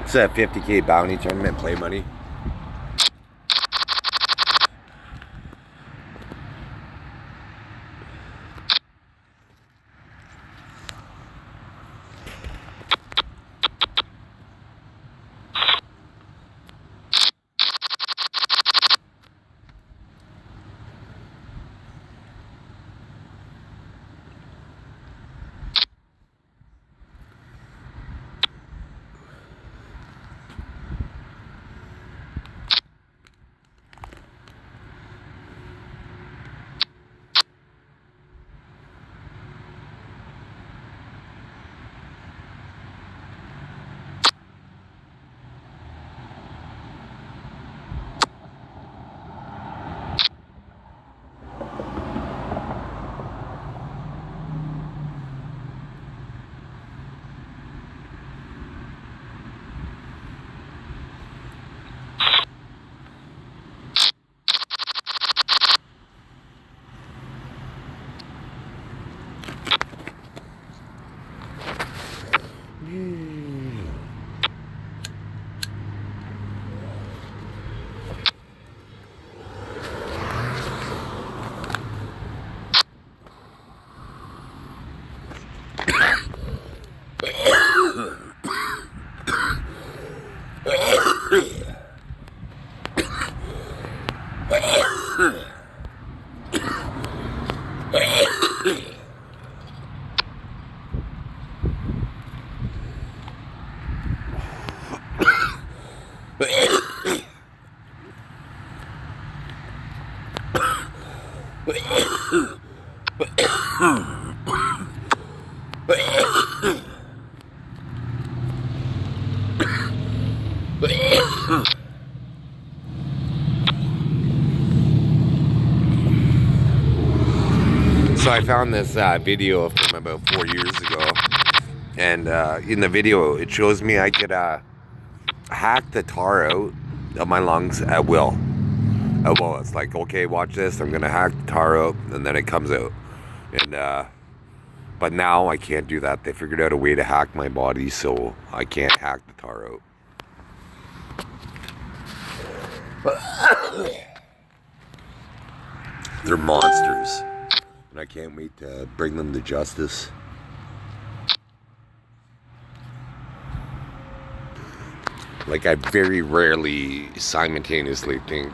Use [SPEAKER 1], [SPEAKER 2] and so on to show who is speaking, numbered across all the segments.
[SPEAKER 1] It's a 50K bounty tournament play money. So I found this video from about 4 years ago, and in the video it shows me I could hack the tar out of my lungs at will. Well, it's like, okay, watch this, I'm gonna hack the tar out, and then it comes out. And but now I can't do that. They figured out a way to hack my body, so I can't hack the tar out. They're monsters, and I can't wait to bring them to justice. Like, I very rarely simultaneously think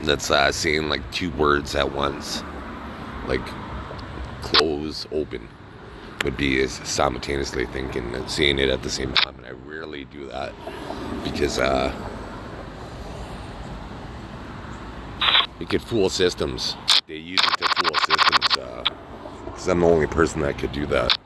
[SPEAKER 1] that's saying like two words at once. Like, close, open would be as simultaneously thinking and seeing it at the same time, and I rarely do that because it could fool systems. They use it to fool systems because I'm the only person that could do that.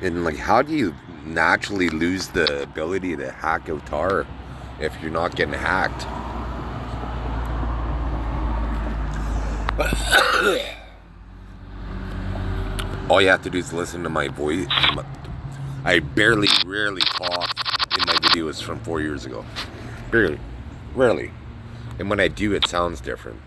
[SPEAKER 1] And like, how do you naturally lose the ability to hack a tar if you're not getting hacked? All you have to do is listen to my voice. I rarely talk in my videos from 4 years ago. Rarely. And when I do, it sounds different.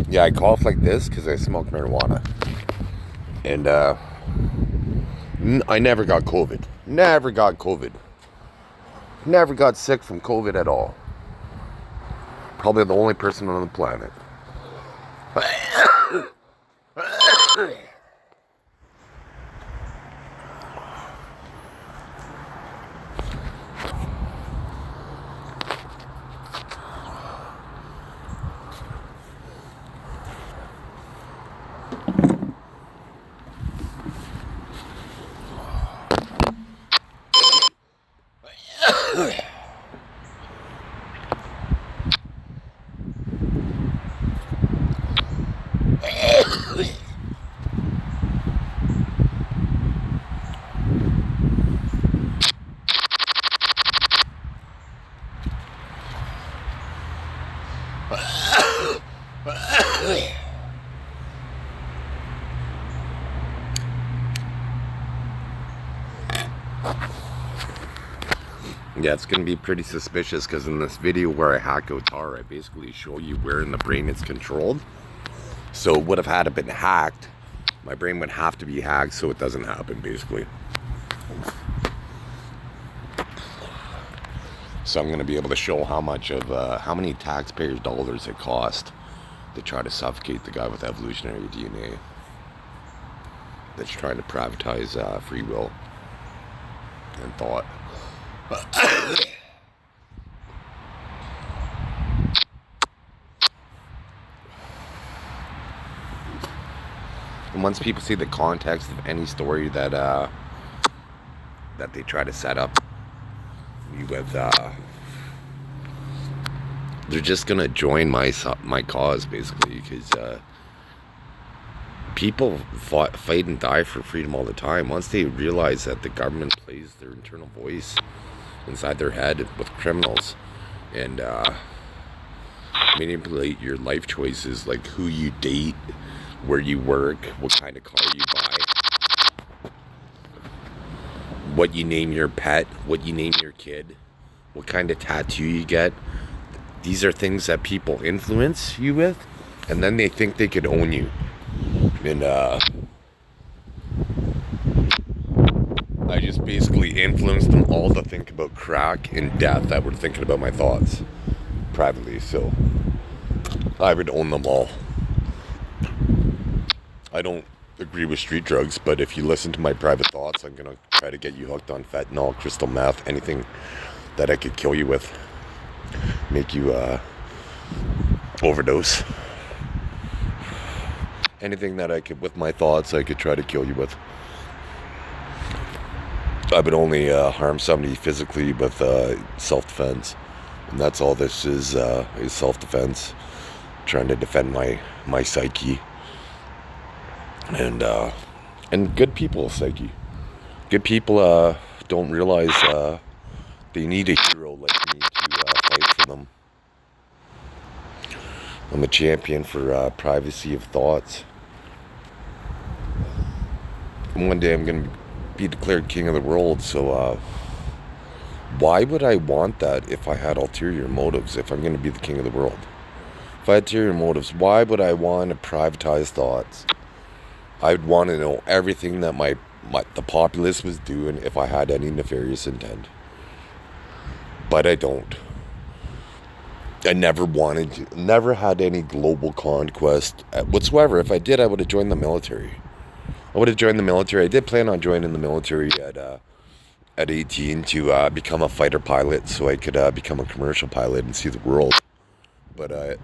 [SPEAKER 1] Yeah, I cough like this because I smoke marijuana. And I never got COVID. Never got sick from COVID at all. Probably the only person on the planet. Yeah, it's going to be pretty suspicious because in this video where I hack Otar, I basically show you where in the brain it's controlled. So it would have had it been hacked. My brain would have to be hacked so it doesn't happen, basically. So I'm going to be able to show how much of, how many taxpayers' dollars it cost to try to suffocate the guy with evolutionary DNA that's trying to privatize free will and thought. And once people see the context of any story that that they try to set up with, they're just gonna join my cause, basically, because people fight and die for freedom all the time. Once they realize that the government plays their internal voice inside their head with criminals and manipulate your life choices, like who you date, where you work, what kind of car you buy, what you name your pet, what you name your kid, what kind of tattoo you get. These are things that people influence you with, and then they think they could own you. And I just basically influenced them all to think about crack and death that were thinking about my thoughts privately. So I would own them all. I don't agree with street drugs, but if you listen to my private thoughts, I'm gonna try to get you hooked on fentanyl, crystal meth, anything that I could kill you with, make you overdose. Anything that I could, with my thoughts, I could try to kill you with. I would only harm somebody physically with self-defense, and that's all this is self-defense, trying to defend my psyche, and good people's psyche. Good people don't realize they need a hero like me to fight for them. I'm a champion for privacy of thoughts. One day I'm going to be declared king of the world, so why would I want that if I had ulterior motives, if I'm going to be the king of the world? If I had ulterior motives, why would I want to privatize thoughts? I'd want to know everything that the populace was doing if I had any nefarious intent. But I don't. I never had any global conquest whatsoever. If I did, I would have joined the military. I did plan on joining the military at 18 to become a fighter pilot so I could become a commercial pilot and see the world. But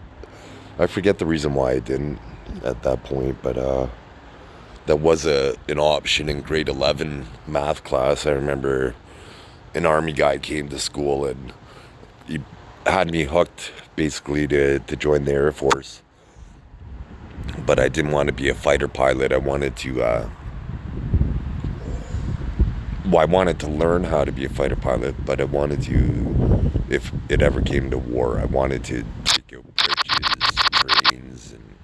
[SPEAKER 1] I forget the reason why I didn't at that point, but that was an option in grade 11 math class. I remember an army guy came to school and he had me hooked basically to join the Air Force. But I didn't want to be a fighter pilot. I wanted to learn how to be a fighter pilot, but I wanted to, if it ever came to war, I wanted to take out bridges, trains, and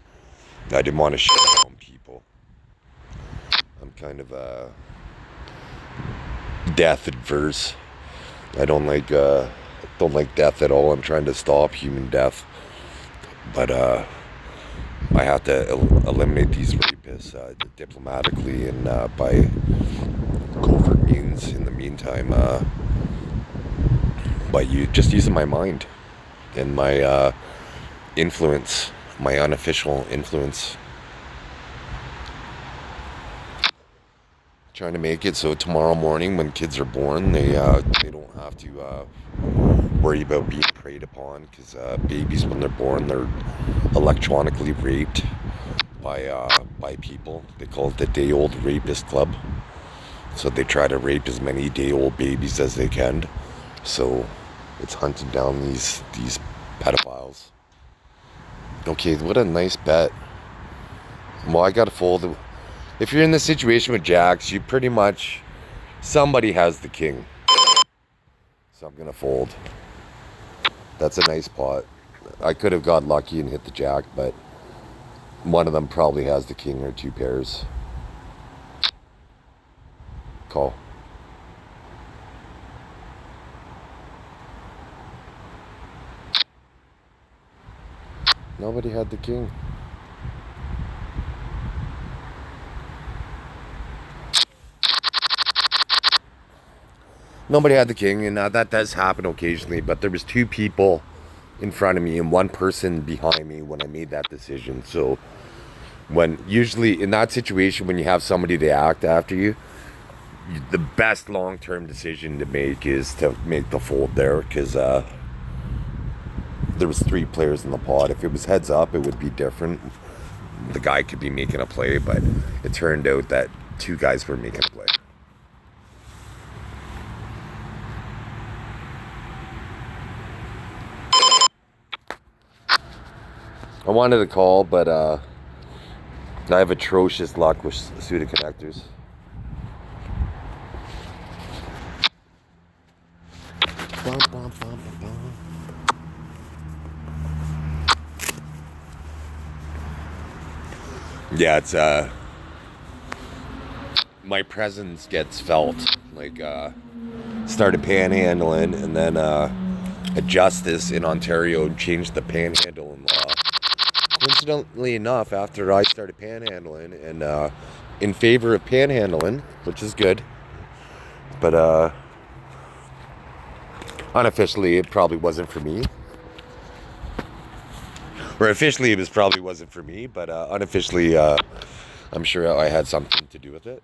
[SPEAKER 1] I didn't want to shoot down people. I'm kind of death adverse. I don't like death at all. I'm trying to stop human death, but I have to eliminate these rapists diplomatically and by covert means. In the meantime, by just using my mind and my influence, my unofficial influence. Trying to make it so tomorrow morning when kids are born, they don't have to worry about being preyed upon, because babies, when they're born, they're electronically raped by people. They call it the day-old rapist club. So they try to rape as many day-old babies as they can. So it's hunting down these pedophiles. Okay, what a nice bet. Well, I gotta fold. If you're in the situation with jacks, you pretty much, somebody has the king. So I'm gonna fold. That's a nice pot. I could have got lucky and hit the jack, but one of them probably has the king or two pairs. Call. Nobody had the king. Nobody had the king, and that does happen occasionally, but there was two people in front of me and one person behind me when I made that decision. So usually in that situation, when you have somebody to act after you, the best long-term decision to make is to make the fold there, because there was three players in the pot. If it was heads up, it would be different. The guy could be making a play, but it turned out that two guys were making a play. I wanted to call, but I have atrocious luck with suited connectors. Bum, bum, bum, bum. Yeah, it's my presence gets felt. Like started panhandling, and then a justice in Ontario changed the panhandling law. Coincidentally enough, after I started panhandling, and in favor of panhandling, which is good, but unofficially it probably wasn't for me. Or officially it probably wasn't for me, but unofficially I'm sure I had something to do with it.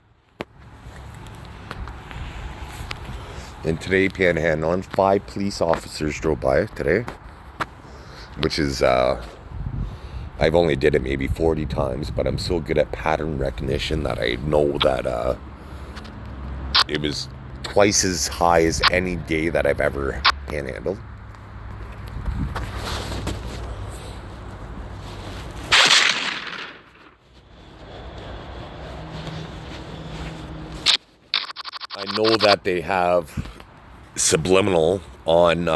[SPEAKER 1] And today, panhandling, 5 police officers drove by today, which is I've only did it maybe 40 times, but I'm so good at pattern recognition that I know that it was twice as high as any day that I've ever panhandled. I know that they have subliminal on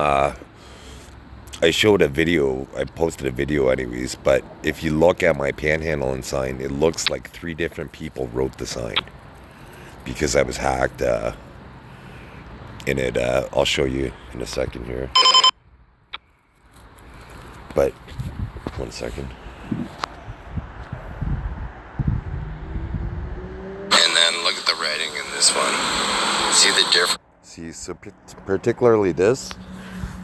[SPEAKER 1] I showed a video, I posted a video anyways, but if you look at my panhandling sign, it looks like 3 different people wrote the sign because I was hacked in it. I'll show you in a second here. But, 1 second.
[SPEAKER 2] And then look at the writing in this one. See the difference?
[SPEAKER 1] See, so particularly this,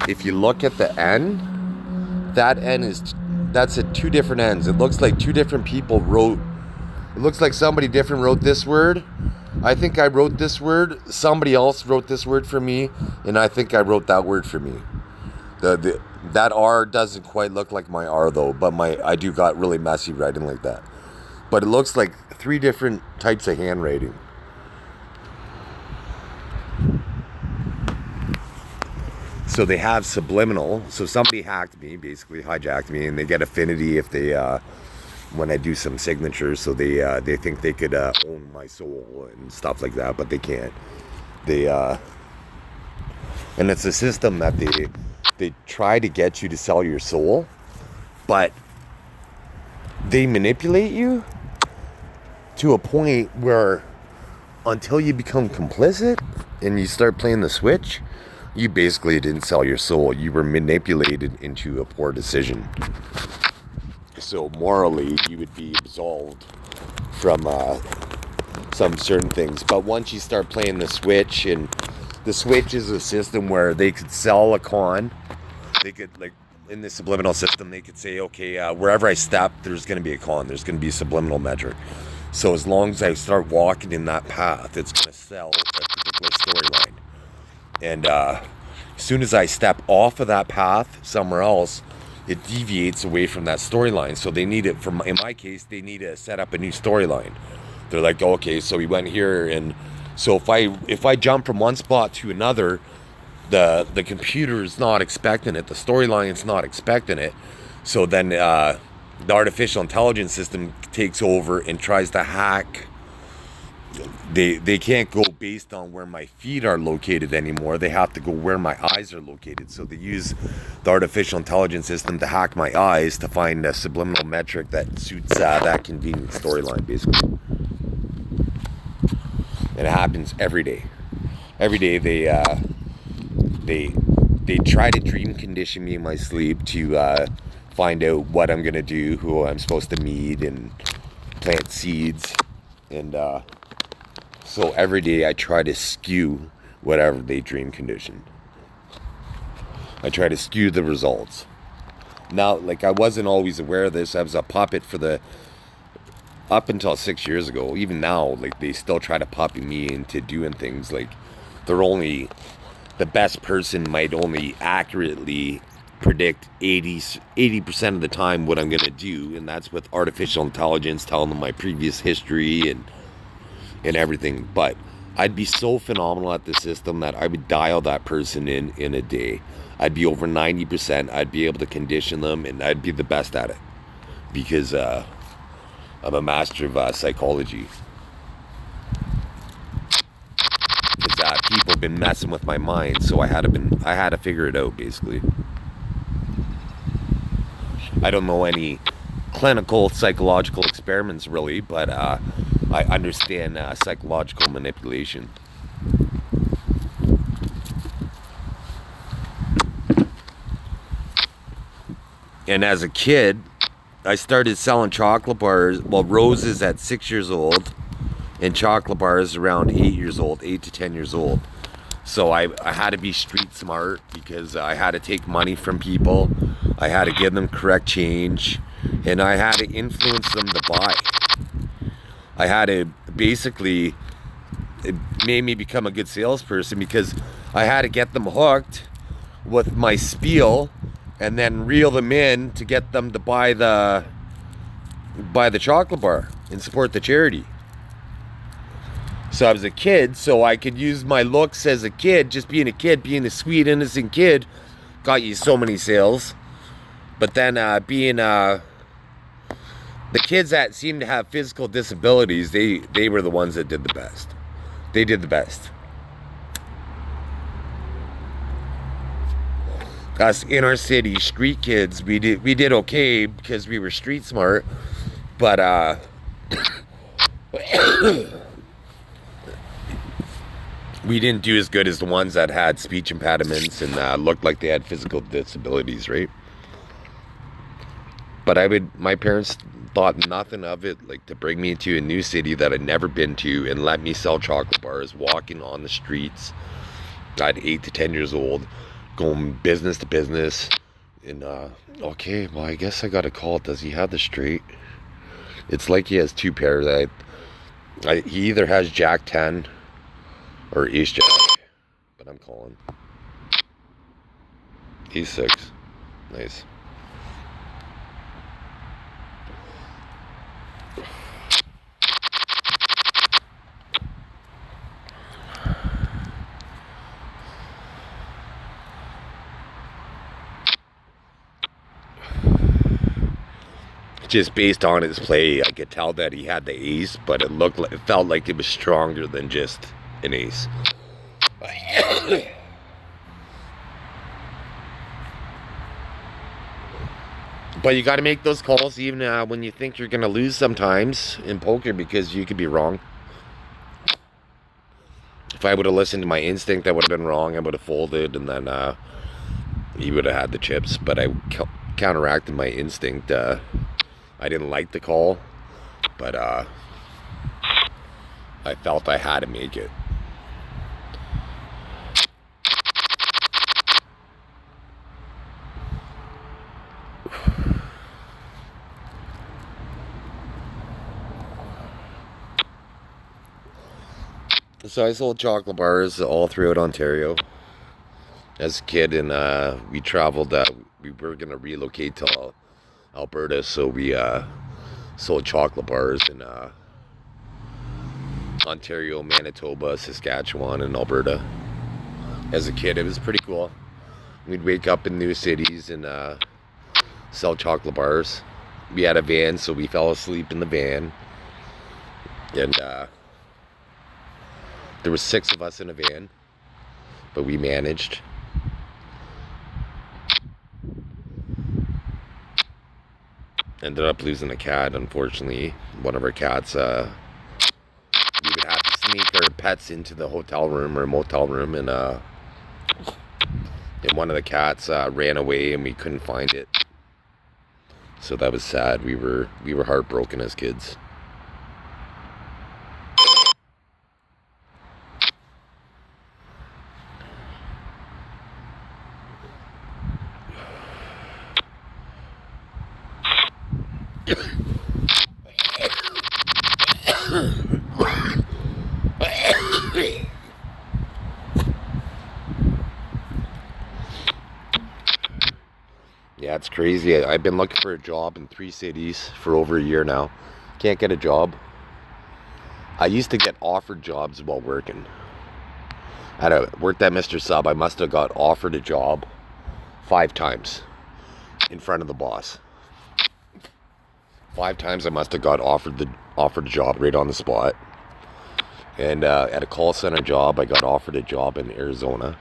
[SPEAKER 1] if you look at the N, that N that's at 2 different ends. It looks like 2 different people wrote, it looks like somebody different wrote this word. I think I wrote this word, somebody else wrote this word for me, and I think I wrote that word for me. That R doesn't quite look like my R though, but I do got really messy writing like that. But it looks like 3 different types of handwriting. So they have subliminal. So somebody hacked me, basically hijacked me, and they get affinity if they when I do some signatures. So they think they could own my soul and stuff like that, but they can't. And it's a system that they try to get you to sell your soul, but they manipulate you to a point where until you become complicit and you start playing the switch, you basically didn't sell your soul. You were manipulated into a poor decision. So morally, you would be absolved from some certain things. But once you start playing the switch, and the switch is a system where they could sell a con. They could, like, in the subliminal system, they could say, okay, wherever I step, there's going to be a con. There's going to be a subliminal metric. So as long as I start walking in that path, it's going to sell a particular storyline. And as soon as I step off of that path somewhere else, it deviates away from that storyline. So they need it, in my case, they need to set up a new storyline. They're like, okay, so we went here, and so if I jump from one spot to another, the computer is not expecting it, the storyline's not expecting it. So then the artificial intelligence system takes over and tries to hack. They can't go based on where my feet are located anymore. They have to go where my eyes are located. So they use the artificial intelligence system to hack my eyes to find a subliminal metric that suits that convenient storyline, basically. And it happens every day. Every day they try to dream condition me in my sleep to find out what I'm gonna do, who I'm supposed to meet, and plant seeds. And so every day I try to skew whatever they dream conditioned. I try to skew the results. Now, like, I wasn't always aware of this. I was a puppet up until 6 years ago. Even now, like, they still try to puppet me into doing things. Like, the best person might only accurately predict 80% of the time what I'm going to do. And that's with artificial intelligence telling them my previous history and everything. But I'd be so phenomenal at the system that I would dial that person in a day. I'd be over 90%. I'd be able to condition them, and I'd be the best at it because I'm a master of psychology. Because people have been messing with my mind, so I had to figure it out, basically. I don't know any clinical psychological experiments really, but I understand psychological manipulation. And as a kid, I started selling chocolate bars, roses at 6 years old, and chocolate bars around 8 years old, 8 to 10 years old. So I had to be street smart because I had to take money from people. I had to give them correct change, and I had to influence them to buy. I had to basically, it made me become a good salesperson because I had to get them hooked with my spiel and then reel them in to get them to buy the chocolate bar and support the charity. So I was a kid, so I could use my looks as a kid, just being a kid, being a sweet, innocent kid, got you so many sales. But then being the kids that seemed to have physical disabilities, they were the ones that did the best. They did the best. us in our city, street kids, we did okay because we were street smart, but we didn't do as good as the ones that had speech impediments and looked like they had physical disabilities, right? But my parents thought nothing of it, like to bring me to a new city that I'd never been to and let me sell chocolate bars, walking on the streets at 8 to 10 years old, going business to business. And okay, well, I guess I got a call. Does he have the straight? It's like he has two pairs. He either has Jack 10 or Ace Jack, but I'm calling. He's 6. Nice. Just based on his play, I could tell that he had the ace, but it felt like it was stronger than just an ace. But you got to make those calls even when you think you're going to lose sometimes in poker, because you could be wrong. If I would have listened to my instinct, I would have been wrong. I would have folded, and then he would have had the chips. But I counteracted my instinct. I didn't like the call, but I felt I had to make it. So I sold chocolate bars all throughout Ontario as a kid, and we traveled. We were going to relocate to Alberta, so we sold chocolate bars in Ontario, Manitoba, Saskatchewan, and Alberta. As a kid, it was pretty cool. We'd wake up in new cities and sell chocolate bars. We had a van, so we fell asleep in the van, and there were 6 of us in a van, but we managed. Ended up losing a cat, unfortunately. One of our cats, we would have to sneak our pets into the hotel room or motel room, and one of the cats ran away and we couldn't find it. So that was sad. We were heartbroken as kids. Yeah, it's crazy. I've been looking for a job in 3 cities for over a year now. Can't get a job. I used to get offered jobs while working. I worked at Mr. Sub. I must have got offered a job 5 times in front of the boss. 5 times I must have got offered a job right on the spot. And at a call center job, I got offered a job in Arizona.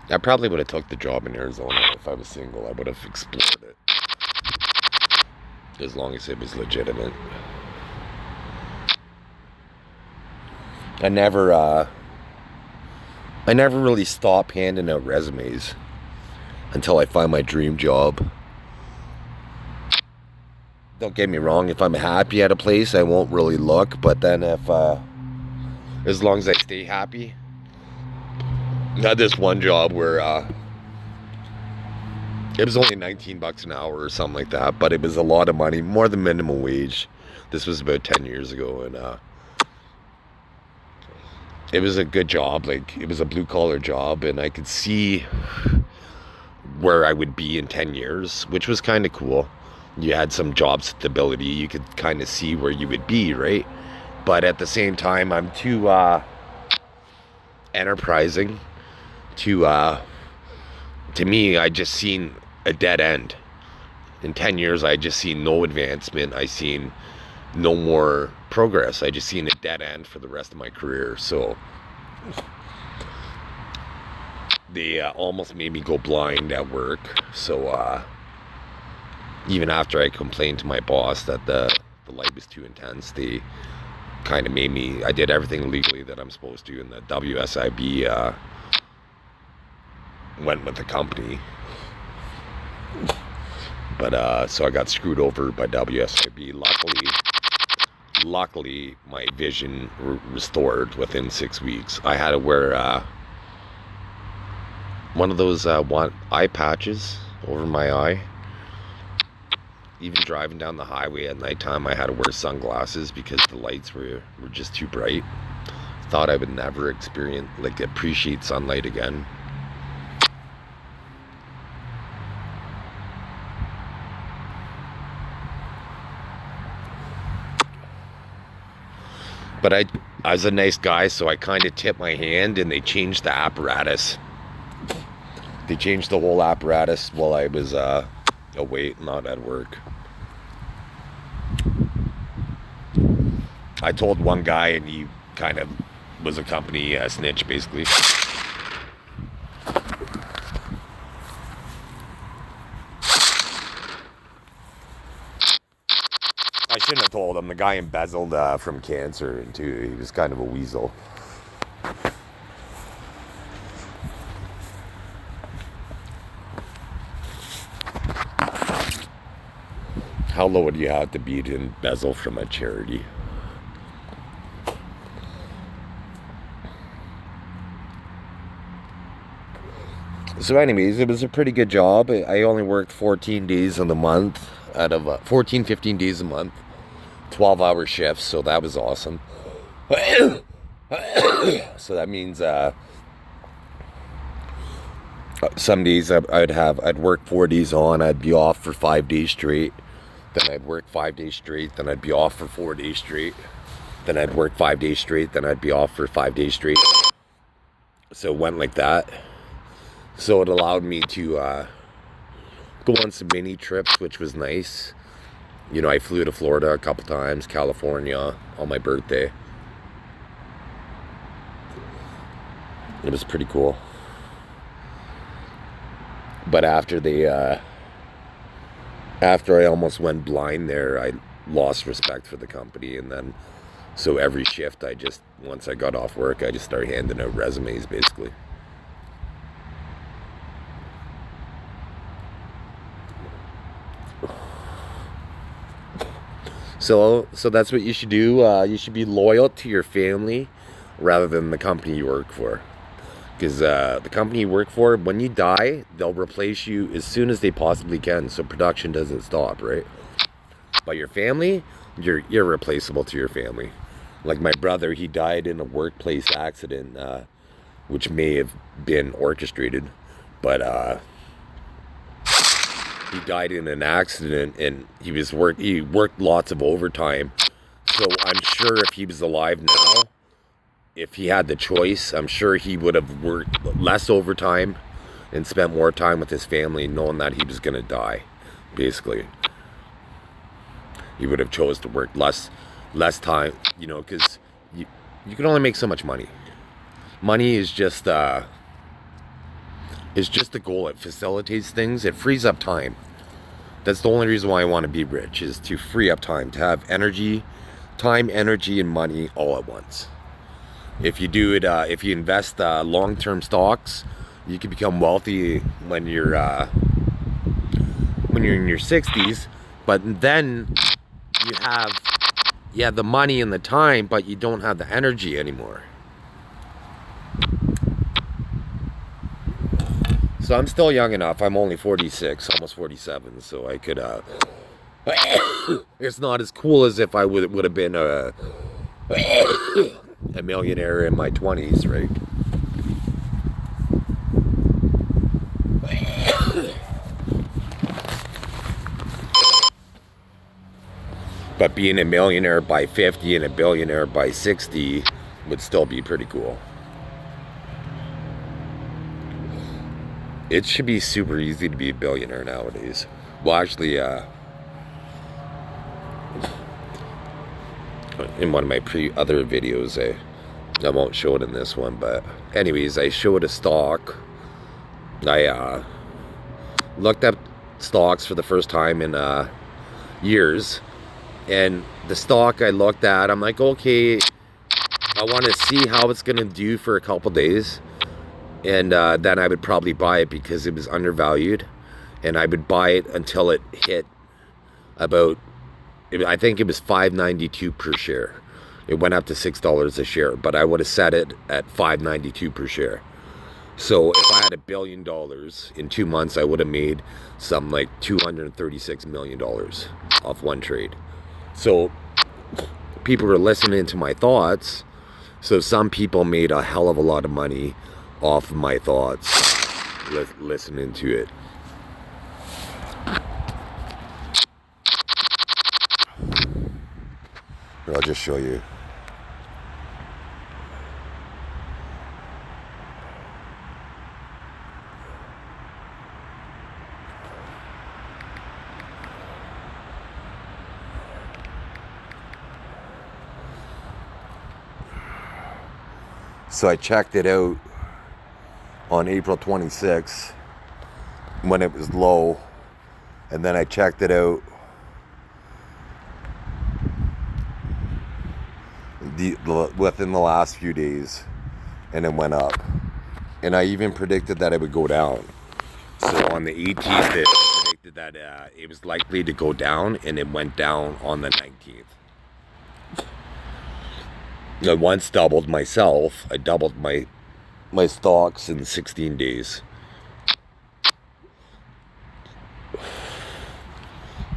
[SPEAKER 1] I probably would have took the job in Arizona if I was single. I would have explored it, as long as it was legitimate. I never really stop handing out resumes until I find my dream job. Don't get me wrong, if I'm happy at a place, I won't really look, but then as long as I stay happy. I had this one job where it was only $19 an hour or something like that, but it was a lot of money, more than minimum wage. This was about 10 years ago, and it was a good job. Like, it was a blue collar job, and I could see where I would be in 10 years, which was kind of cool. You had some job stability. You could kind of see where you would be, right? But at the same time, I'm too enterprising to to me, I just seen a dead end. In 10 years, I just seen no advancement. I seen no more progress. I just seen a dead end for the rest of my career. So they almost made me go blind at work. So even after I complained to my boss that the light was too intense, they kind of made me, I did everything legally that I'm supposed to, and the WSIB went with the company. But so I got screwed over by WSIB. Luckily my vision restored within 6 weeks. I had to wear one of those eye patches over my eye. Even driving down the highway at nighttime, I had to wear sunglasses because the lights were just too bright. Thought I would never appreciate sunlight again. But I was a nice guy, so I kind of tipped my hand, and they changed the apparatus. They changed the whole apparatus while I was away, not at work. I told one guy, and he kind of was a company snitch, basically. I shouldn't have told him. The guy embezzled from cancer, and too, he was kind of a weasel. How low would you have to be to embezzle from a charity? So anyways, it was a pretty good job. I only worked 14 days in the month out of 15 days a month, 12-hour shifts, so that was awesome. So that means some days I'd work 4 days on, I'd be off for 5 days straight. Then I'd work 5 days straight, then I'd be off for 4 days straight. Then I'd work 5 days straight, then I'd be off for 5 days straight. So it went like that. So it allowed me to go on some mini trips, which was nice. You know, I flew to Florida a couple times, California, on my birthday. It was pretty cool. But after I almost went blind there, I lost respect for the company. And then, so every shift, once I got off work, I just started handing out resumes, basically. So that's what you should do. You should be loyal to your family rather than the company you work for. Because the company you work for, when you die, they'll replace you as soon as they possibly can, so production doesn't stop, right? But your family, you're irreplaceable to your family. Like my brother, he died in a workplace accident, which may have been orchestrated, but he died in an accident, and he worked lots of overtime. So I'm sure if he was alive now, if he had the choice, I'm sure he would have worked less overtime and spent more time with his family, knowing that he was going to die, basically. He would have chose to work less time, you know, because you can only make so much money. Money is just the goal. It facilitates things. It frees up time. That's the only reason why I want to be rich, is to free up time, to have time, energy, and money all at once. If you do it, if you invest long-term stocks, you can become wealthy when you're in your 60s. But then you have the money and the time, but you don't have the energy anymore. So I'm still young enough. I'm only 46, almost 47, so I could it's not as cool as if I would have been a millionaire in my 20s, right? But being a millionaire by 50 and a billionaire by 60 would still be pretty cool. It should be super easy to be a billionaire nowadays. Well, actually, in one of my other videos, I won't show it in this one, but anyways, I showed a stock. I looked up stocks for the first time in years, and the stock I looked at, I'm like, okay, I want to see how it's gonna do for a couple days, and then I would probably buy it because it was undervalued, and I would buy it until it hit about, I think it was $5.92 per share. It went up to $6 a share, but I would have set it at $5.92 per share. So if I had $1 billion in 2 months, I would have made something like $236 million off one trade. So people were listening to my thoughts. So some people made a hell of a lot of money off of my thoughts, listening to it. Here, I'll just show you. So I checked it out on April 26th when it was low, and then I checked it out within the last few days, and it went up. And I even predicted that it would go down. So on the 18th, I predicted that it was likely to go down, and it went down on the 19th. I once doubled myself. I doubled my stocks in 16 days.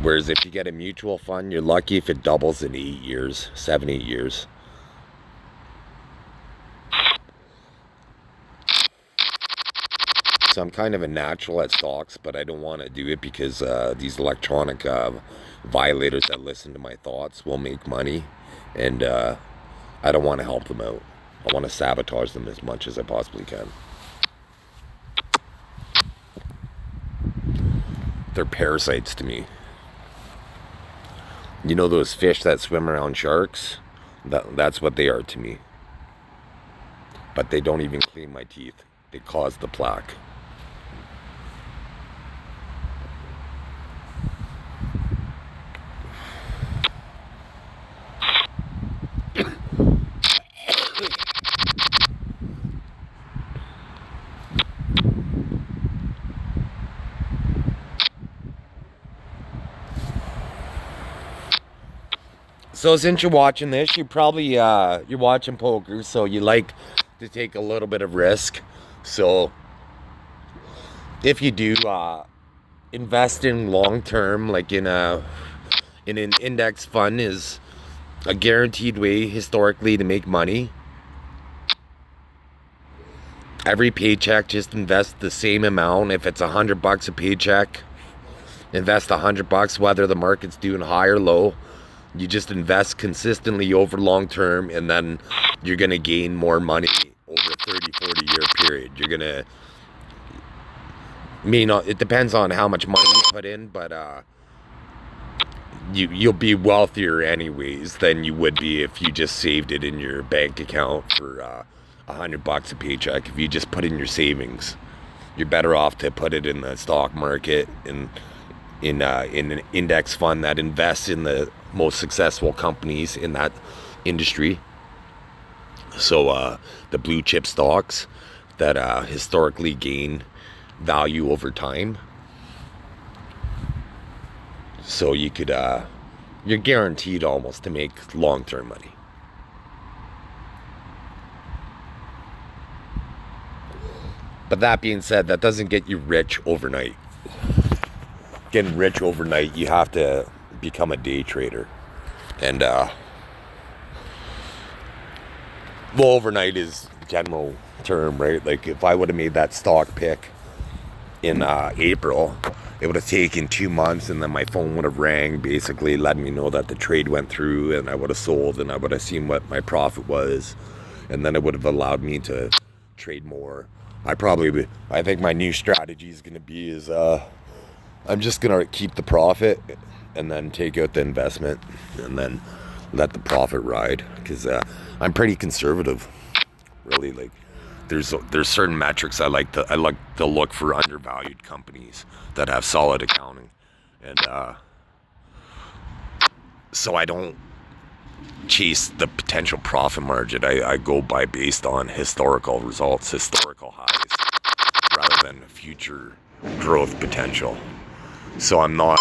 [SPEAKER 1] Whereas if you get a mutual fund, you're lucky if it doubles in 8 years, 7, 8 years. So I'm kind of a natural at stocks, but I don't want to do it because these electronic violators that listen to my thoughts will make money, and I don't want to help them out. I want to sabotage them as much as I possibly can. They're parasites to me. You know those fish that swim around sharks? That's what they are to me. But they don't even clean my teeth. They cause the plaque. So since you're watching this, you probably you're watching poker, so you like to take a little bit of risk. So if you do invest in long term, like in an index fund, is a guaranteed way historically to make money. Every paycheck, just invest the same amount. If it's $100 a paycheck, invest $100, whether the market's doing high or low. You just invest consistently over long term, and then you're going to gain more money over a 30, 40 year period. You're going to, it depends on how much money you put in, but you'll be wealthier anyways than you would be if you just saved it in your bank account for $100 a paycheck. If you just put in your savings, you're better off to put it in the stock market and in an index fund that invests in the most successful companies in that industry. So the blue chip stocks that historically gain value over time. So you could you're guaranteed almost to make long-term money. But that being said, that doesn't get you rich overnight. Getting rich overnight, you have to become a day trader. And well, overnight is general term, right? Like if I would have made that stock pick in April, it would have taken 2 months, and then my phone would have rang, basically letting me know that the trade went through, and I would have sold, and I would have seen what my profit was, and then it would have allowed me to trade more I think my new strategy is going to be I'm just going to keep the profit and then take out the investment and then let the profit ride, because I'm pretty conservative, really. Like, there's certain metrics I like to look for undervalued companies that have solid accounting, and so I don't chase the potential profit margin. I go based on historical results, historical highs, rather than future growth potential. So I'm not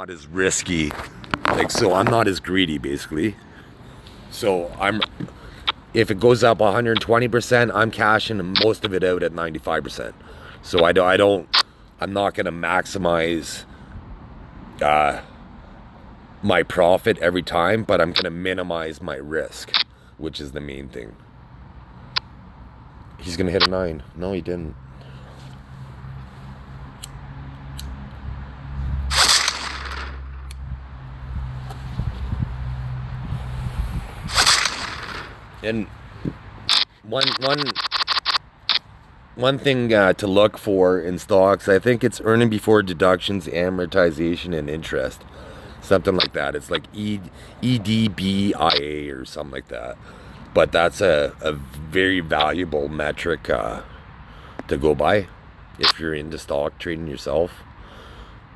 [SPEAKER 1] as risky, so I'm not as greedy, basically. So if it goes up 120%, I'm cashing most of it out at 95%. So I'm not going to maximize my profit every time, but I'm going to minimize my risk, which is the main thing. He's going to hit a 9. No, he didn't. And one thing to look for in stocks, I think it's earning before deductions, amortization, and interest. Something like that. It's like EDBIA or something like that. But that's a very valuable metric to go by if you're into stock trading yourself,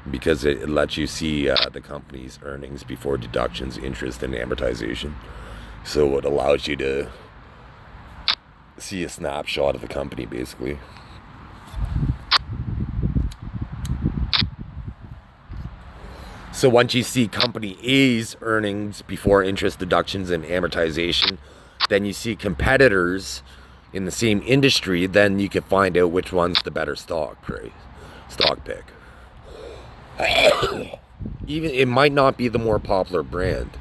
[SPEAKER 1] because it lets you see the company's earnings before deductions, interest, and amortization. So it allows you to see a snapshot of the company, basically. So once you see company A's earnings before interest, deductions, and amortization, then you see competitors in the same industry, then you can find out which one's the better stock pick. Even it might not be the more popular brand.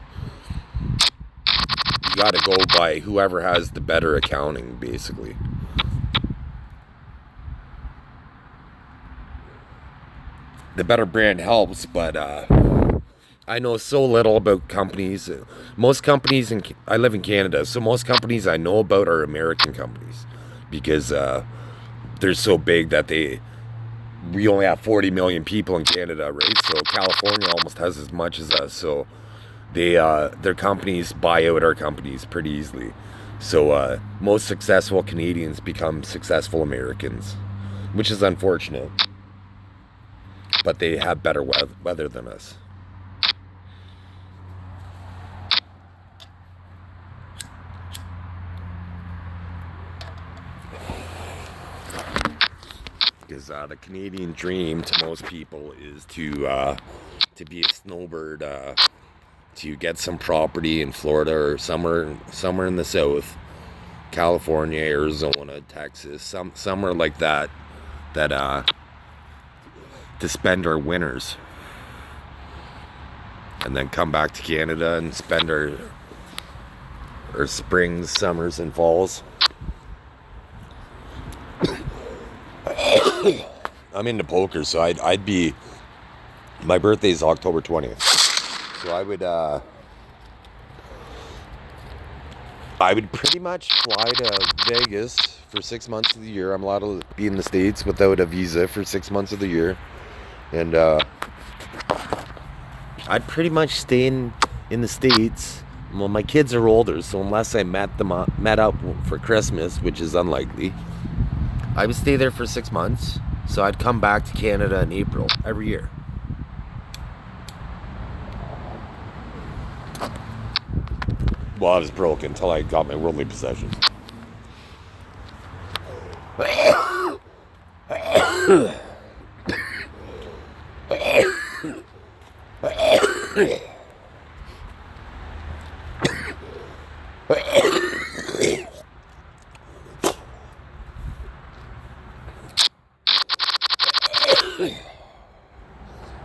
[SPEAKER 1] You got to go by whoever has the better accounting, basically. The better brand helps, but I know so little about companies. Most companies, I live in Canada, so most companies I know about are American companies, because they're so big that we only have 40 million people in Canada, right? So California almost has as much as us, so their companies buy out our companies pretty easily. So most successful Canadians become successful Americans, which is unfortunate. But they have better weather than us. Because the Canadian dream to most people is to be a snowbird, to get some property in Florida or somewhere in the South, California, Arizona, Texas, somewhere like that to spend our winters, and then come back to Canada and spend our springs, summers, and falls. I'm into poker, so I'd be. My birthday's October 20th, so I would pretty much fly to Vegas for 6 months of the year. I'm allowed to be in the States without a visa for 6 months of the year, and I'd pretty much stay in the States. Well, my kids are older, so unless I met up for Christmas, which is unlikely, I would stay there for 6 months. So I'd come back to Canada in April every year. Well, I was broke until I got my worldly possessions.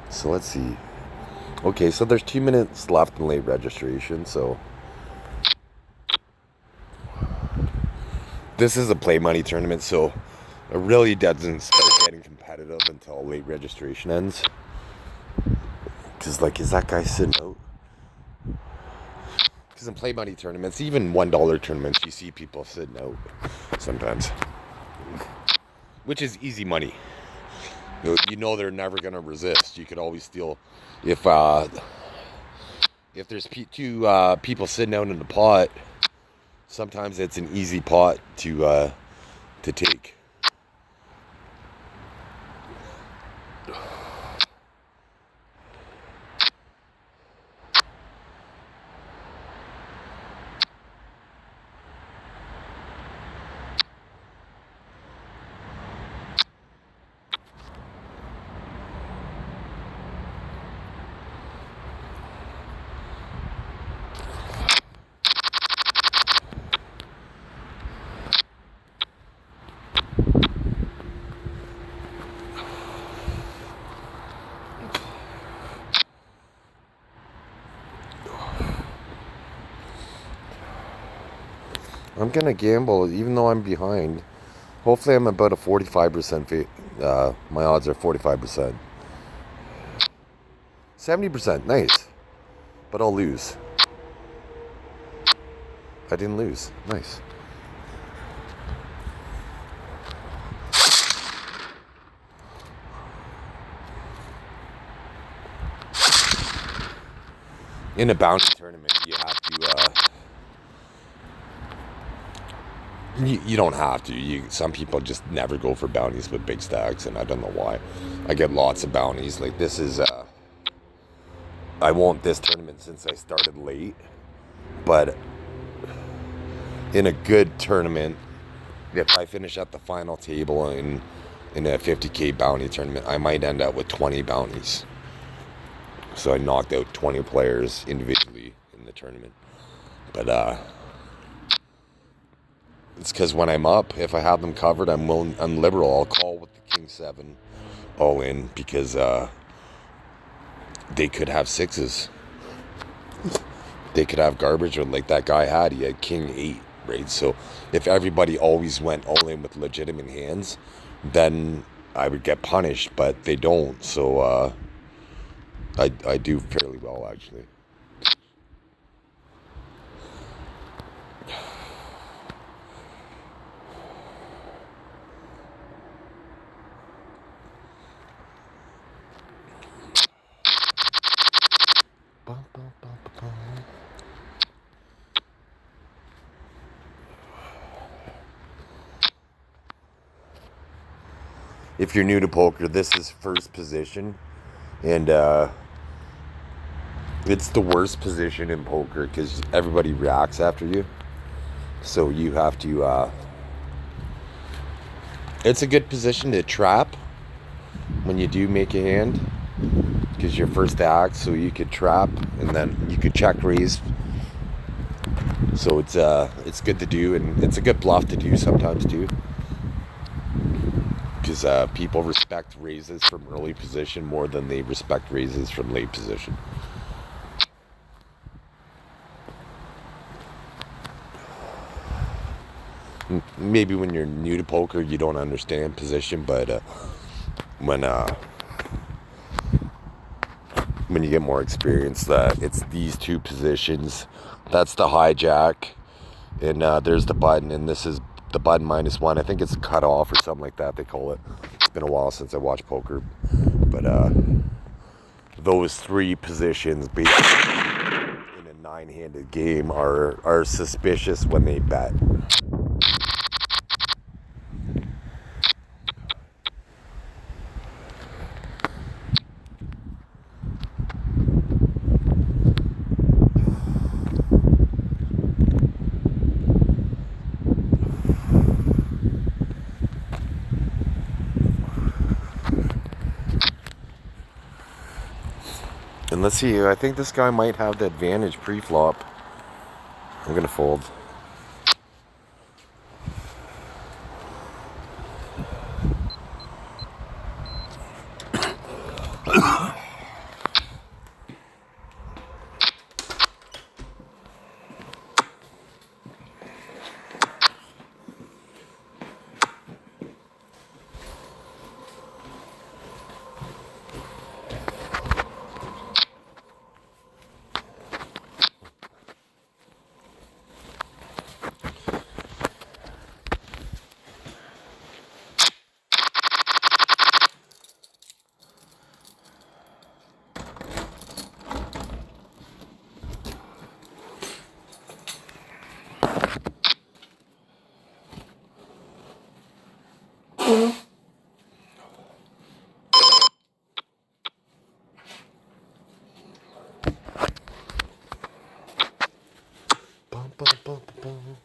[SPEAKER 1] So let's see. Okay, so there's 2 minutes left in late registration, so this is a play money tournament, so it really doesn't start getting competitive until late registration ends. Because, like, is that guy sitting out? Because in play money tournaments, even $1 tournaments, you see people sitting out sometimes. which is easy money. You know they're never gonna resist. You could always steal if there's two people sitting out in the pot. Sometimes it's an easy pot to take. I'm gonna gamble, even though I'm behind. Hopefully, I'm about a 45%. My odds are 45%. 70%, nice. But I'll lose. I didn't lose. Nice. In a bounty tournament, you have to. You don't have to. Some people just never go for bounties with big stacks, and I don't know why. I get lots of bounties. Like this is. I won't this tournament since I started late, but in a good tournament, if I finish at the final table in a 50K bounty tournament, I might end up with 20 bounties. So I knocked out 20 players individually in the tournament. But it's because when I'm up, if I have them covered, I'm liberal. I'll call with the King 7 all in because they could have sixes. They could have garbage, or like that guy had. He had King 8, right? So if everybody always went all in with legitimate hands, then I would get punished, but they don't. So I do fairly well, actually. If you're new to poker, this is first position, and it's the worst position in poker because everybody reacts after you. So you have to. It's a good position to trap when you do make a hand because you're first to act, so you could trap and then you could check raise. So it's good to do, and it's a good bluff to do sometimes too. Because people respect raises from early position more than they respect raises from late position. Maybe when you're new to poker, you don't understand position, but when you get more experience, it's these two positions. That's the hijack, and there's the button, and this is the button -1. I think it's cut off or something like that they call it. It's been a while since I watched poker, but those three positions basically in a 9-handed game are suspicious when they bet. And let's see, I think this guy might have the advantage pre-flop. I'm gonna fold. Bum, bum, bum, bum.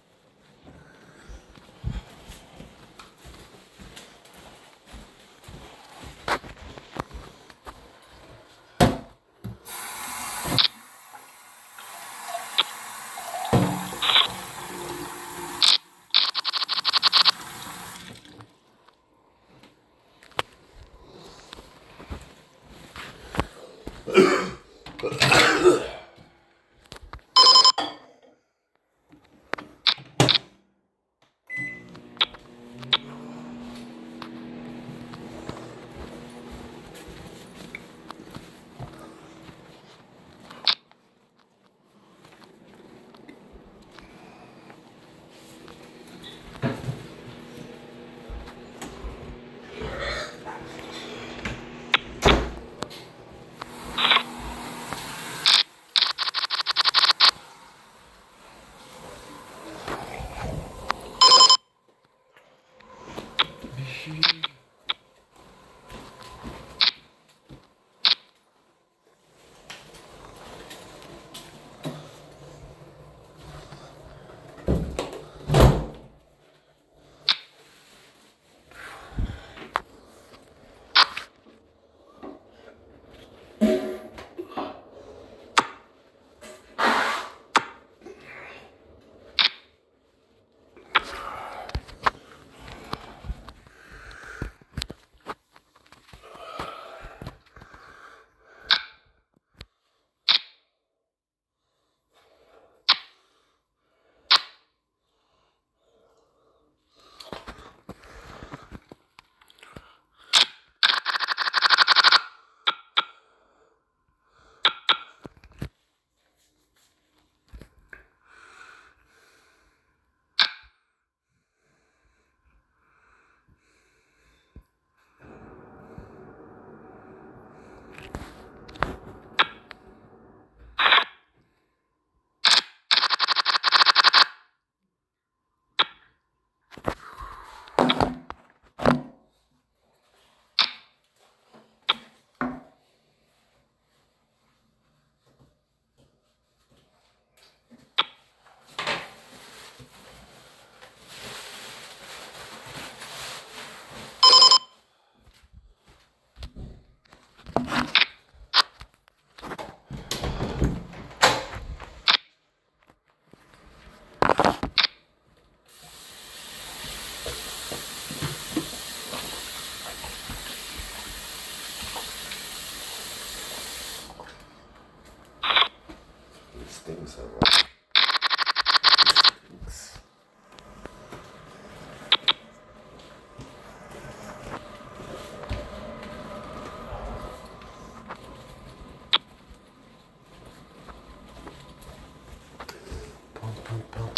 [SPEAKER 1] Stings so much. Stings. Pum, pum, pum.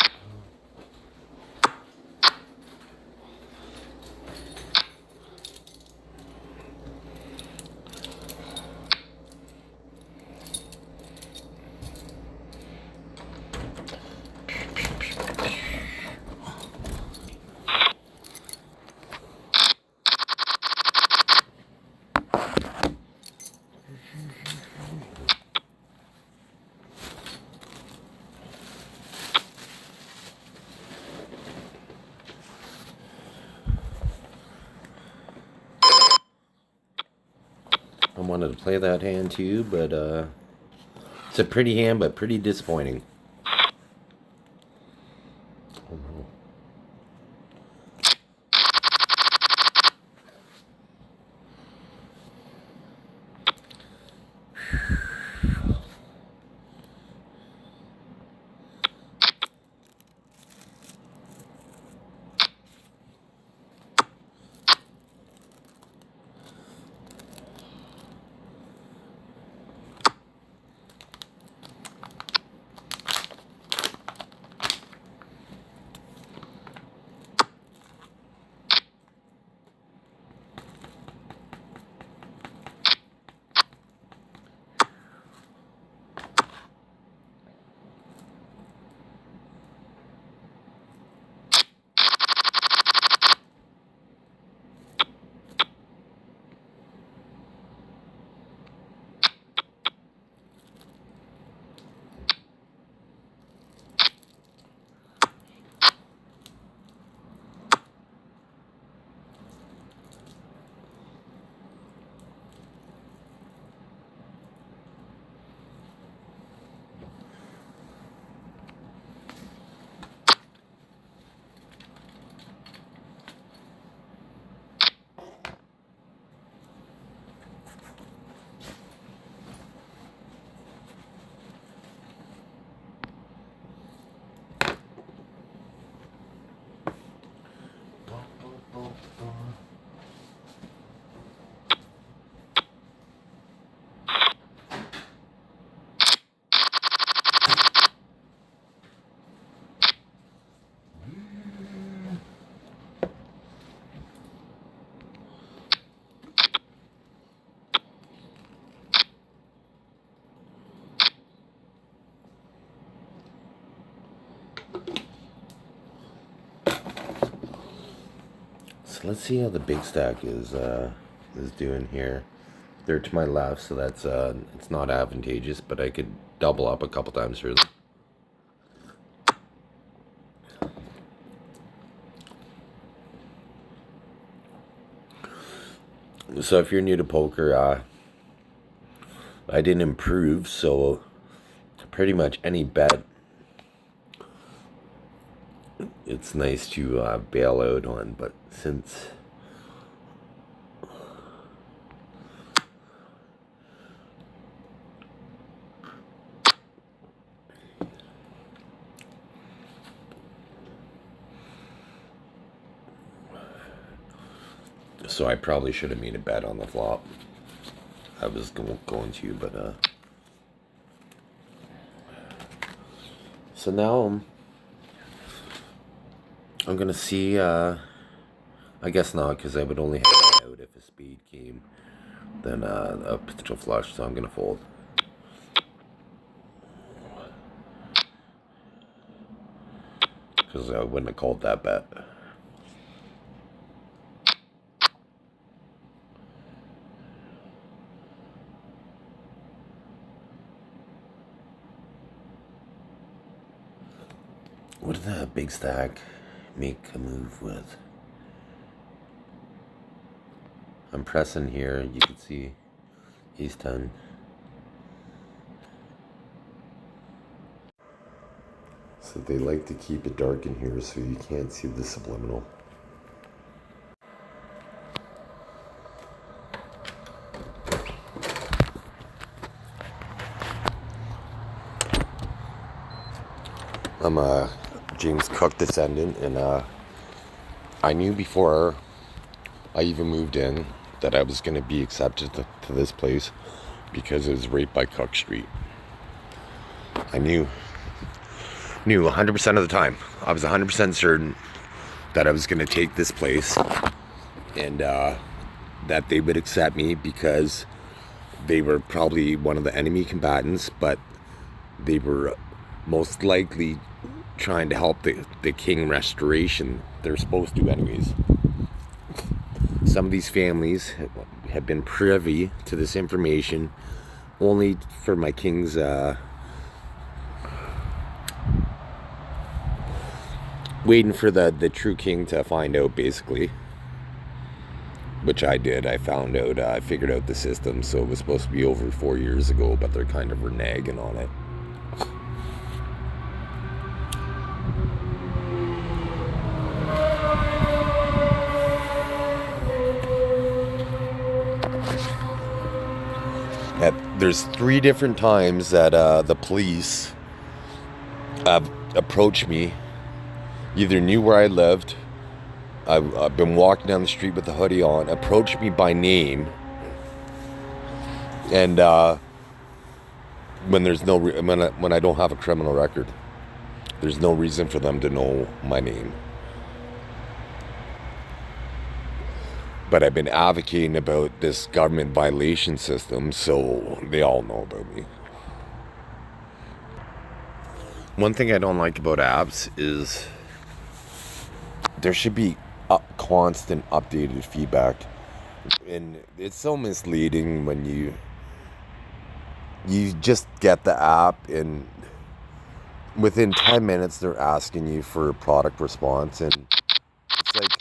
[SPEAKER 1] I wanted to play that hand too, but it's a pretty hand, but pretty disappointing. Oh no. So let's see how the big stack is doing here. They're to my left, so that's it's not advantageous, but I could double up a couple times for them. So if you're new to poker, I didn't improve, so pretty much any bet, it's nice to bail out on, but since so I probably should have made a bet on the flop. I was going to, but so now I'm gonna see. I guess not, because I would only have it out if a spade came, then a potential flush. So I'm gonna fold. Because I wouldn't have called that bet. What did the big stack make a move with? I'm pressing here. You can see ace 10. So they like to keep it dark in here so you can't see the subliminal. I'm a James Cook descendant, and I knew before I even moved in that I was going to be accepted to this place because it was right by Cook Street. I knew 100% of the time. I was 100% certain that I was going to take this place and that they would accept me because they were probably one of the enemy combatants, but they were most likely trying to help the king restoration. They're supposed to anyways. Some of these families have been privy to this information only for my king's waiting for the true king to find out, basically, which I did. I found out, I figured out the system, so it was supposed to be over 4 years ago, but they're kind of reneging on it. There's 3 different times that the police approached me. Either knew where I lived, I've been walking down the street with the hoodie on, approached me by name, and when there's no when I don't have a criminal record, there's no reason for them to know my name. But I've been advocating about this government violation system, so they all know about me. One thing I don't like about apps is there should be constant updated feedback. And it's so misleading when you just get the app and within 10 minutes they're asking you for a product response, and it's like,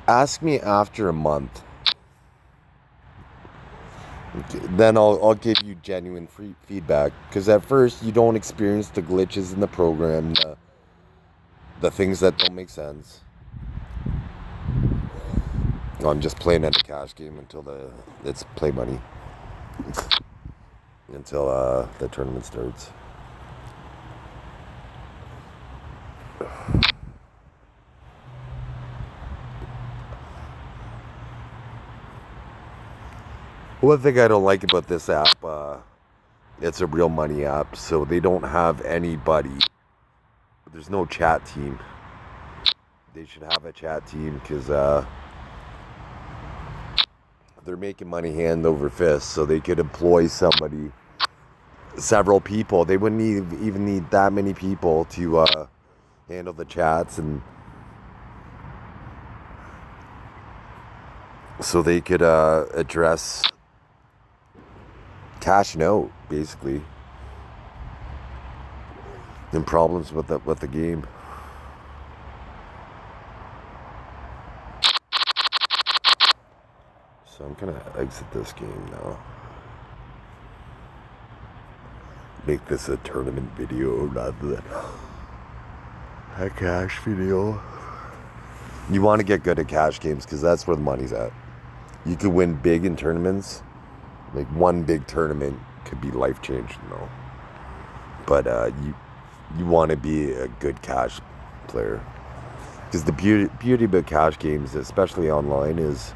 [SPEAKER 1] ask me after a month, then I'll give you genuine free feedback, because at first you don't experience the glitches in the program, the things that don't make sense. I'm just playing at the cash game until it's play money until the tournament starts. One thing I don't like about this app, it's a real money app, so they don't have anybody. There's no chat team. They should have a chat team, because they're making money hand over fist, so they could employ somebody, several people. They wouldn't even need that many people to handle the chats, and so they could address cashing out, basically, and problems with the game. So I'm gonna exit this game now. Make this a tournament video rather than a cash video. You want to get good at cash games because that's where the money's at. You could win big in tournaments. Like one big tournament could be life-changing though. But you want to be a good cash player. Because the beauty about cash games, especially online, is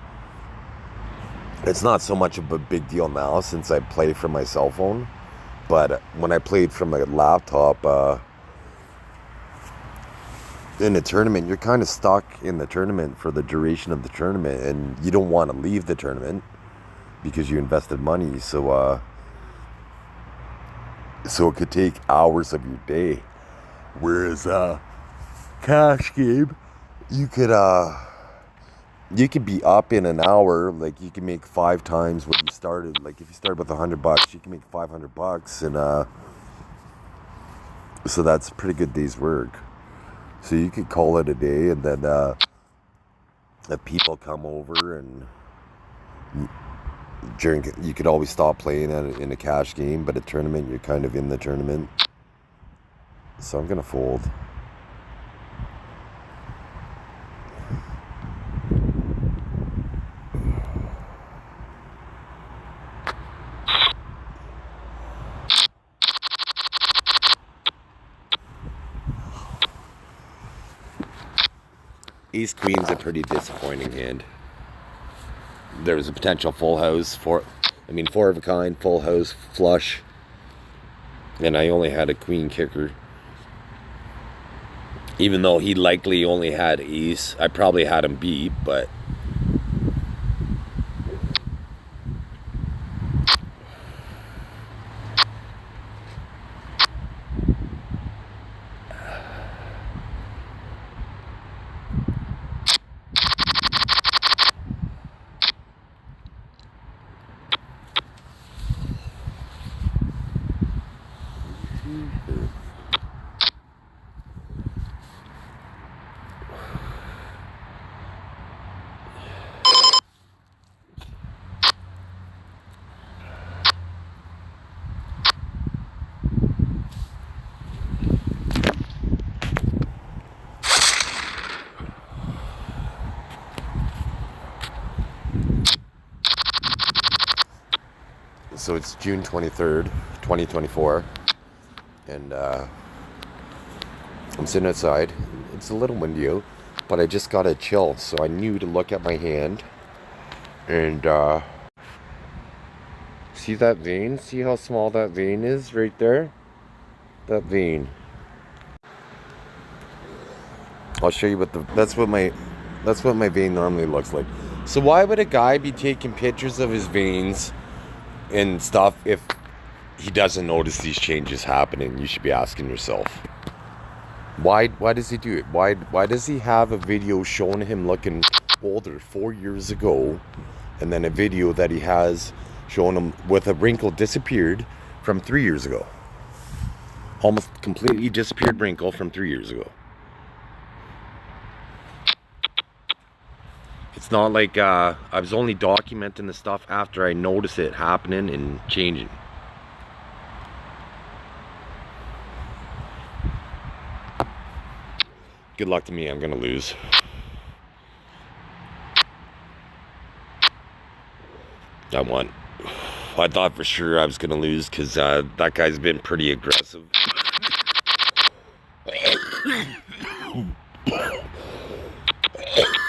[SPEAKER 1] it's not so much of a big deal now since I play from my cell phone. But when I played from a laptop in a tournament, you're kind of stuck in the tournament for the duration of the tournament, and you don't want to leave the tournament because you invested money. So it could take hours of your day. Whereas cash game, you could be up in an hour. Like you can make 5 times what you started. Like if you started with $100, you can make $500, and so that's a pretty good day's work. So you could call it a day, and then if people come over and you could always stop playing in a cash game, but a tournament, you're kind of in the tournament. So I'm gonna fold. Ace Queen's a pretty disappointing hand. There was a potential full house, 4 of a kind, full house, flush, and I only had a queen kicker. Even though he likely only had ace, I probably had him beat, but so it's June 23rd, 2024, and I'm sitting outside. It's a little windy out, but I just got a chill, so I knew to look at my hand and see that vein? See how small that vein is right there? That vein. I'll show you that's what my vein normally looks like. So why would a guy be taking pictures of his veins and stuff if he doesn't notice these changes happening? You should be asking yourself. Why does he do it? Why does he have a video showing him looking older 4 years ago, and then a video that he has showing him with a wrinkle disappeared from 3 years ago? Almost completely disappeared wrinkle from 3 years ago. It's not like I was only documenting the stuff after I noticed it happening and changing. Good luck to me, I'm gonna lose. I won. I thought for sure I was gonna lose because that guy's been pretty aggressive.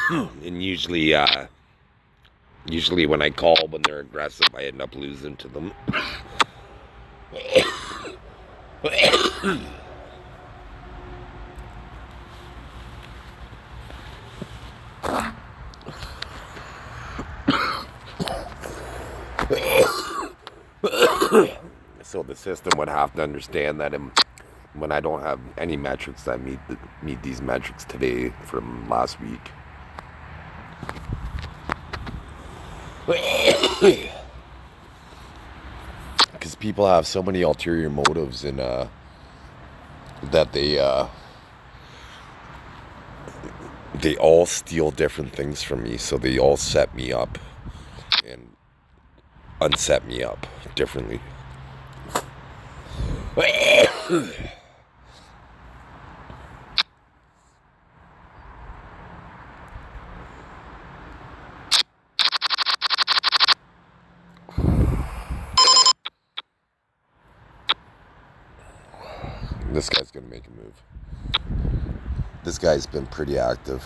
[SPEAKER 1] And usually when I call when they're aggressive, I end up losing to them. So the system would have to understand that when I don't have any metrics that meet these metrics today from last week. Because people have so many ulterior motives in that they all steal different things from me, so they all set me up and unset me up differently. This guy's gonna make a move. This guy's been pretty active.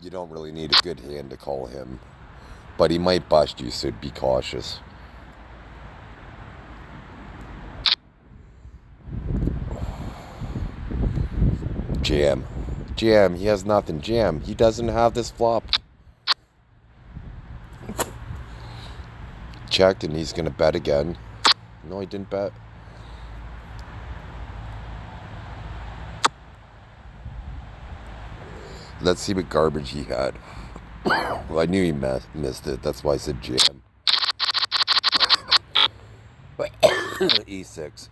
[SPEAKER 1] You don't really need a good hand to call him, but he might bust you, so be cautious. Jam. Jam. He has nothing. Jam. He doesn't have this flop. Checked, and he's gonna bet again. No, he didn't bet. Let's see what garbage he had. Well, I knew he missed it. That's why I said jam. E6.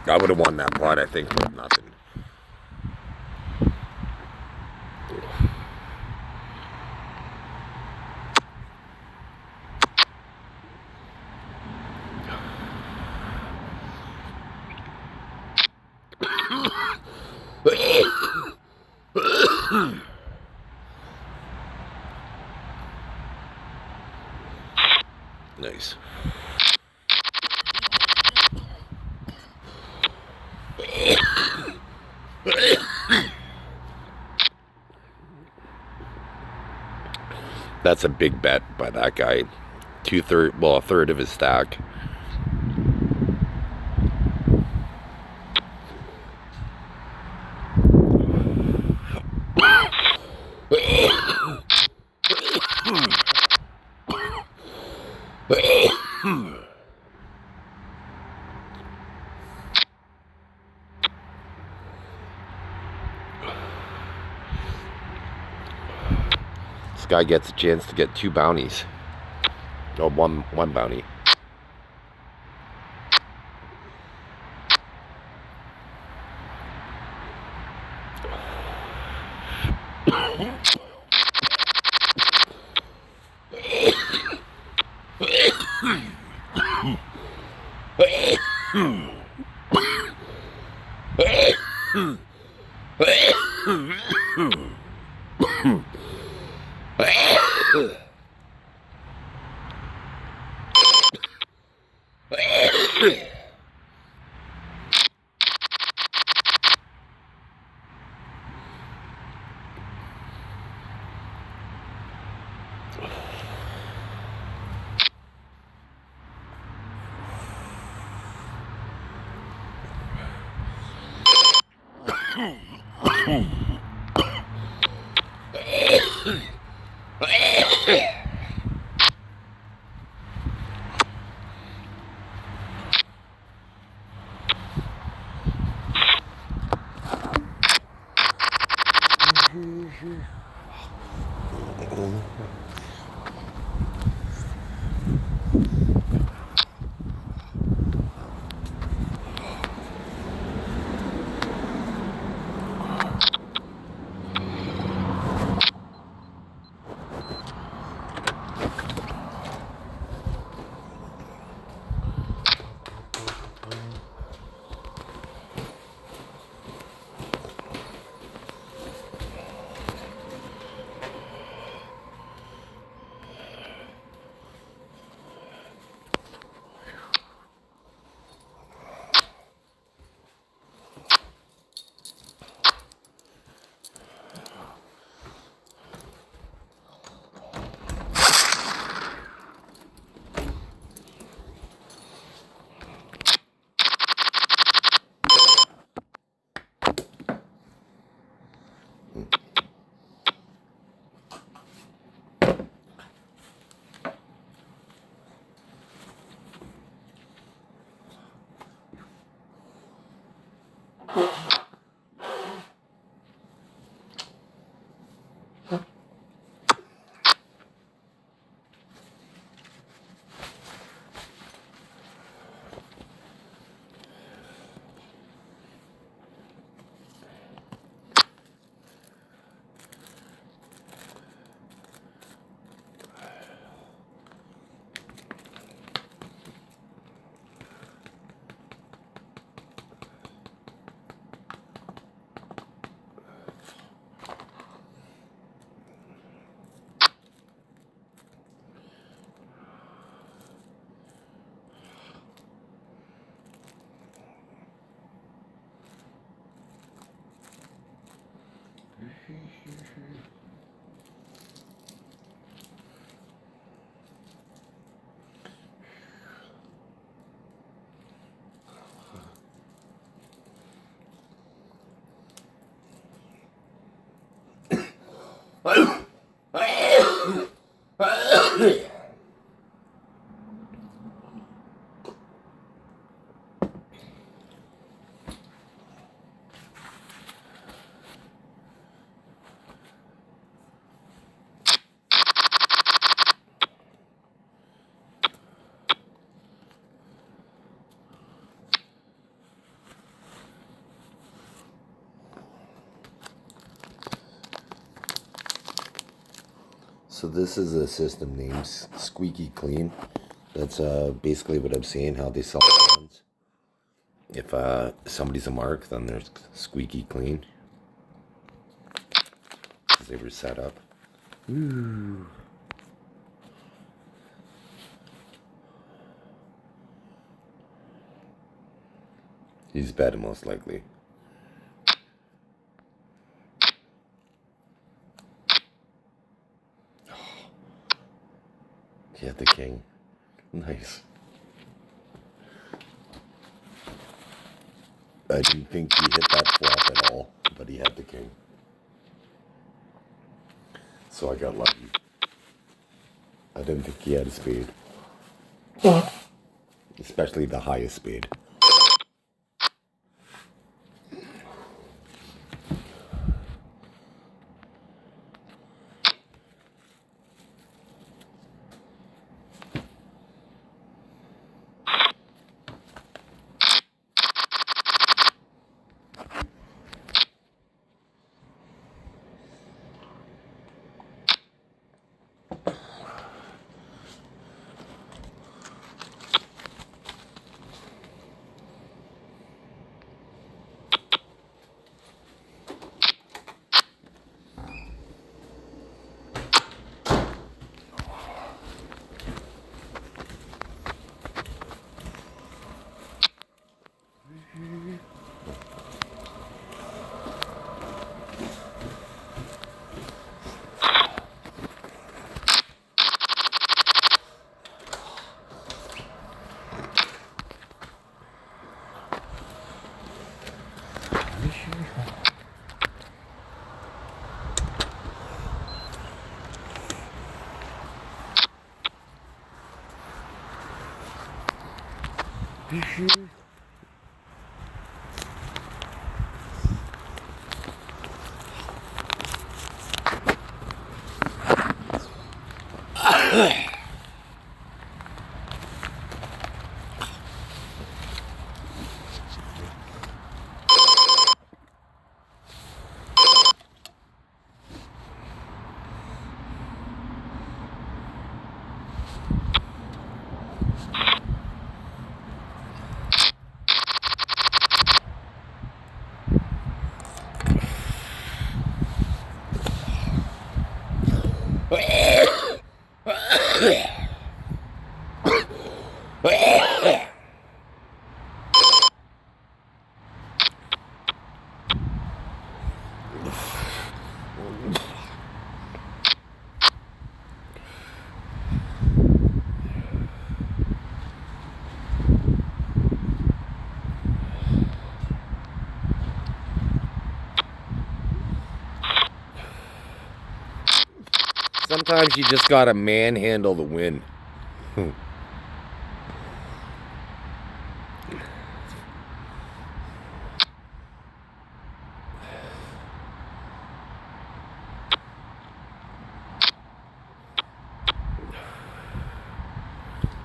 [SPEAKER 1] I would have won that pot, I think, with nothing. Nice. That's a big bet by that guy. A third of his stack. This guy gets a chance to get 2 bounties. Or one bounty. So this is a system named Squeaky Clean. That's basically what I'm saying, how they sell phones. If somebody's a mark, then they're squeaky clean. Because they were set up. Ooh. He's betting most likely. He had the king. Nice. I didn't think he hit that flop at all, but he had the king. So I got lucky. I didn't think he had a spade. Especially the highest spade. Sometimes you just gotta manhandle the win.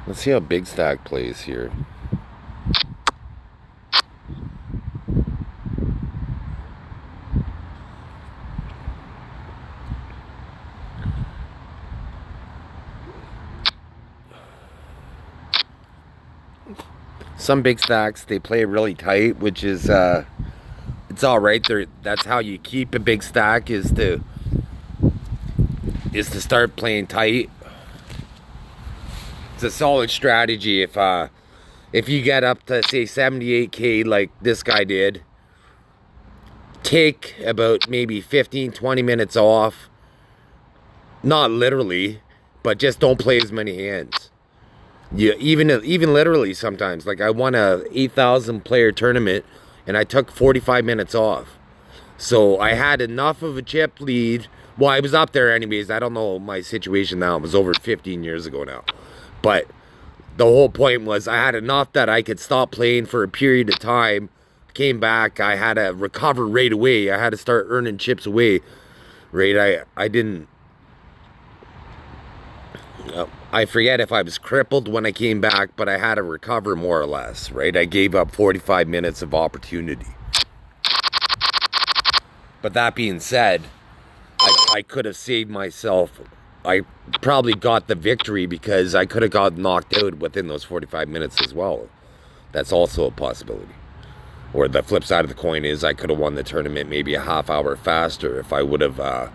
[SPEAKER 1] Let's see how Big Stack plays here. Some big stacks, they play really tight, which is it's all right. That's how you keep a big stack, is to start playing tight. It's a solid strategy. If you get up to say 78k like this guy did, take about maybe 15-20 minutes off. Not literally, but just don't play as many hands. Yeah, even literally sometimes. Like, I won a 8,000 player tournament and I took 45 minutes off. So I had enough of a chip lead. Well, I was up there anyways. I don't know my situation now. It was over 15 years ago now. But the whole point was I had enough that I could stop playing for a period of time. Came back. I had to recover right away. I had to start earning chips away. Right? I didn't... I forget if I was crippled when I came back, but I had to recover more or less, right? I gave up 45 minutes of opportunity. But that being said, I could have saved myself. I probably got the victory because I could have got knocked out within those 45 minutes as well. That's also a possibility. Or the flip side of the coin is I could have won the tournament maybe a half hour faster if I would have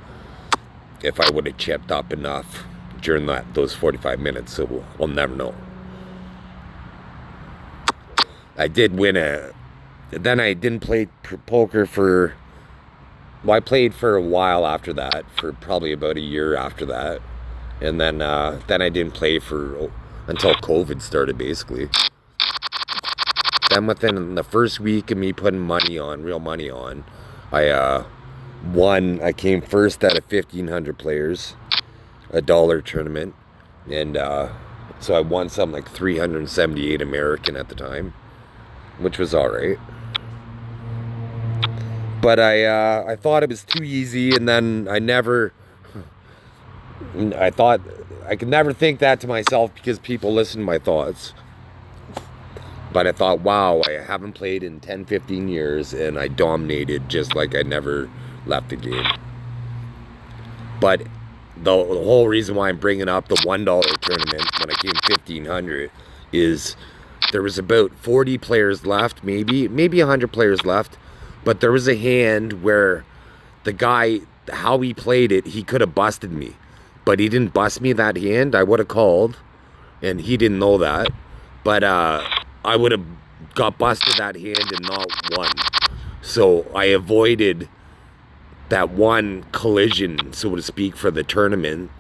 [SPEAKER 1] chipped up enough during those 45 minutes, so we'll never know. I did win then I didn't play poker for, well, I played for a while after that, for probably about a year after that, and then I didn't play until COVID started, basically. Then within the first week of me putting real money on, I won. I came first out of 1,500 players. A dollar tournament, and so I won something like 378 American at the time, which was all right. But I thought it was too easy, and then I thought I could never think that to myself because people listen to my thoughts. But I thought, wow, I haven't played in 10-15 years, and I dominated just like I never left the game. But the whole reason why I'm bringing up the $1 tournament when I came 1,500 is there was about 40 players left, maybe 100 players left, but there was a hand where the guy, how he played it, he could have busted me, but he didn't bust me that hand. I would have called, and he didn't know that, but I would have got busted that hand and not won. So I avoided that one collision, so to speak, for the tournament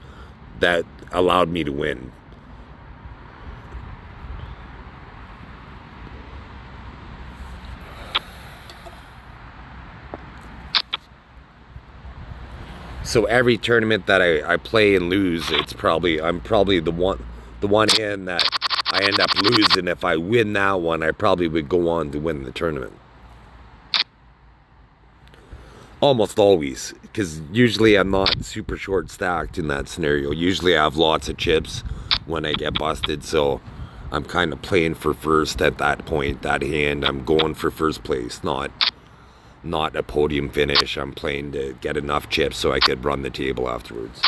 [SPEAKER 1] that allowed me to win. So every tournament that I play and lose, I'm probably the one hand that I end up losing. If I win that one, I probably would go on to win the tournament. Almost always, because usually I'm not super short stacked in that scenario. Usually I have lots of chips when I get busted, so I'm kind of playing for first at that point. That hand, I'm going for first place, not a podium finish. I'm playing to get enough chips so I could run the table afterwards.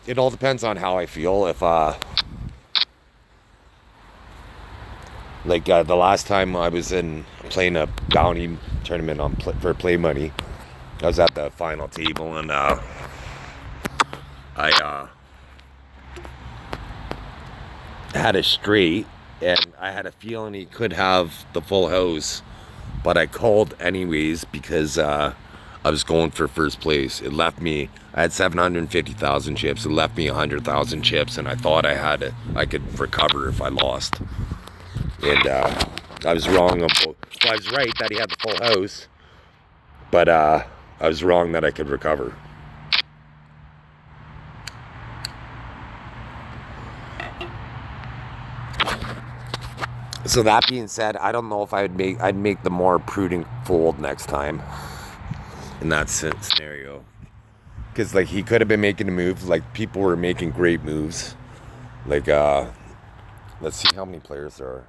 [SPEAKER 1] It all depends on how I feel. If the last time I was playing a bounty tournament for play money, I was at the final table, and I had a straight, and I had a feeling he could have the full house, but I called anyways because I was going for first place. It left me, I had 750,000 chips. It left me 100,000 chips, and I thought I could recover if I lost. And I was wrong on both. Well, I was right that he had the full house, but I was wrong that I could recover. So that being said, I don't know if I'd make the more prudent fold next time in that scenario. Because, like, he could have been making a move. Like, people were making great moves. Like, let's see how many players there are.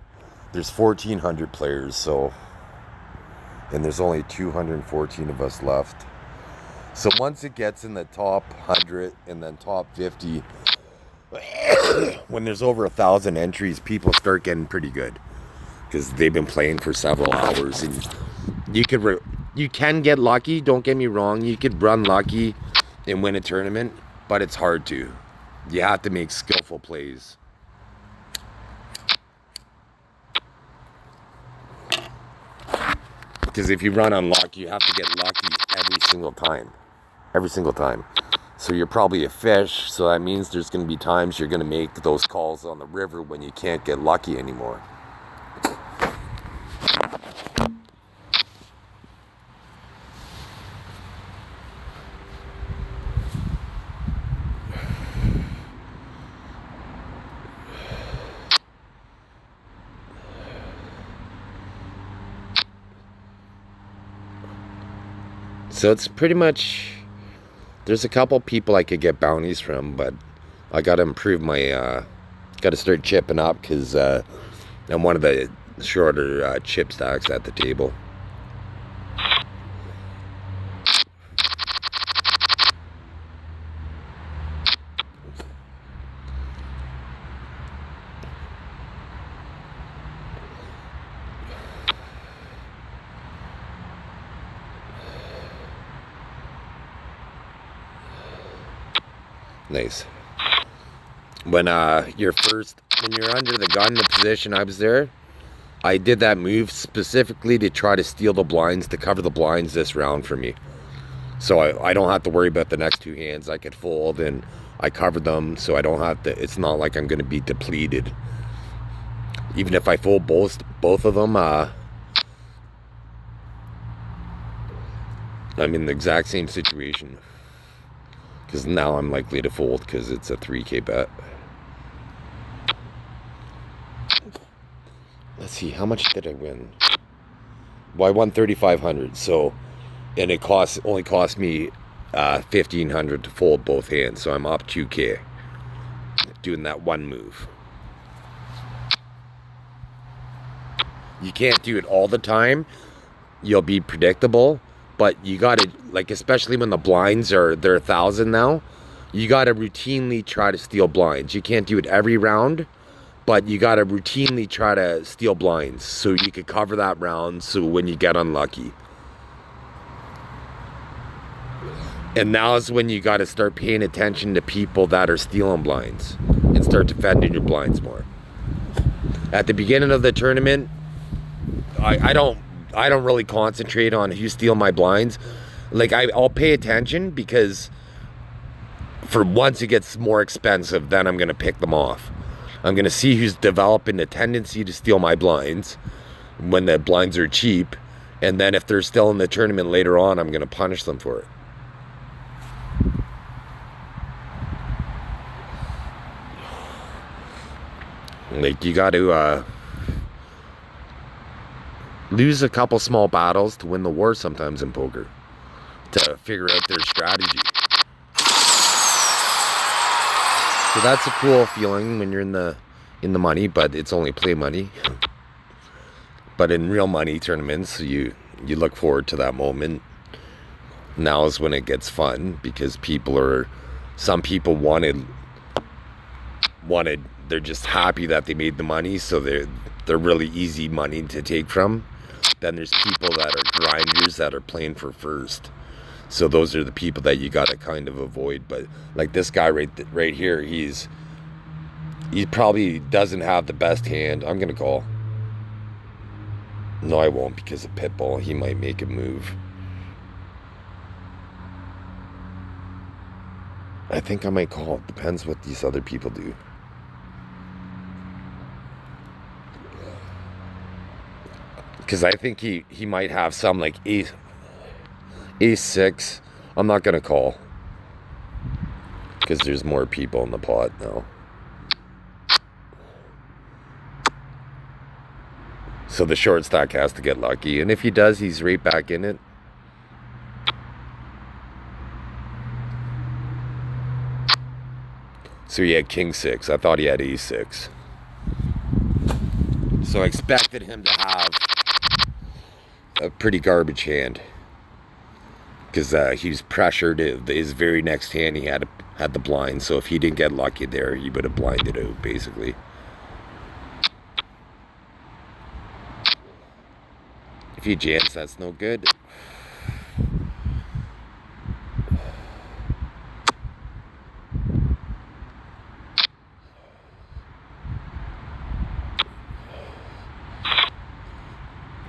[SPEAKER 1] There's 1,400 players, so... And there's only 214 of us left. So once it gets in the top 100 and then top 50... when there's over 1,000 entries, people start getting pretty good. Because they've been playing for several hours. And you can get lucky, don't get me wrong. You could run lucky and win a tournament, but it's hard to. You have to make skillful plays. Because if you run on luck, you have to get lucky every single time. Every single time. So you're probably a fish, so that means there's going to be times you're going to make those calls on the river when you can't get lucky anymore. So it's pretty much, there's a couple people I could get bounties from, but I got to improve my, got to start chipping up because I'm one of the shorter chip stacks at the table. Nice. When you're under the gun, the position I was there, I did that move specifically to try to steal the blinds, to cover the blinds this round for me. So I don't have to worry about the next two hands. I could fold and I covered them, so I don't have to, it's not like I'm going to be depleted. Even if I fold both of them, I'm in the exact same situation. Because now I'm likely to fold because it's a 3K bet. Let's see, how much did I win? Well, I won 3,500. So, and it only cost me 1,500 to fold both hands. So I'm up 2K doing that one move. You can't do it all the time. You'll be predictable. But you gotta, like, especially when the blinds they're 1,000 now, you gotta routinely try to steal blinds. You can't do it every round, but you gotta routinely try to steal blinds so you could cover that round so when you get unlucky. And now is when you gotta start paying attention to people that are stealing blinds and start defending your blinds more. At the beginning of the tournament, I don't really concentrate on who steal my blinds. Like, I'll pay attention because for once it gets more expensive, then I'm going to pick them off. I'm going to see who's developing a tendency to steal my blinds when the blinds are cheap. And then if they're still in the tournament later on, I'm going to punish them for it. Like, you got to lose a couple small battles to win the war sometimes in poker, to figure out their strategy. So that's a cool feeling when you're in the money, but it's only play money. But in real money tournaments, you look forward to that moment. Now is when it gets fun because some people wanted, they're just happy that they made the money, so they're really easy money to take from. Then there's people that are grinders that are playing for first. So those are the people that you got to kind of avoid. But like this guy right here, he probably doesn't have the best hand. I'm going to call. No, I won't because of Pitbull. He might make a move. I think I might call. Depends what these other people do. Because I think he might have some like ace-6. I'm not going to call. Because there's more people in the pot now. So the short stack has to get lucky. And if he does, he's right back in it. So he had king 6. I thought he had a6. So I expected him to have a pretty garbage hand. Because he was pressured. His very next hand he had the blind. So if he didn't get lucky there, he would have blinded out, basically. If he jams, that's no good.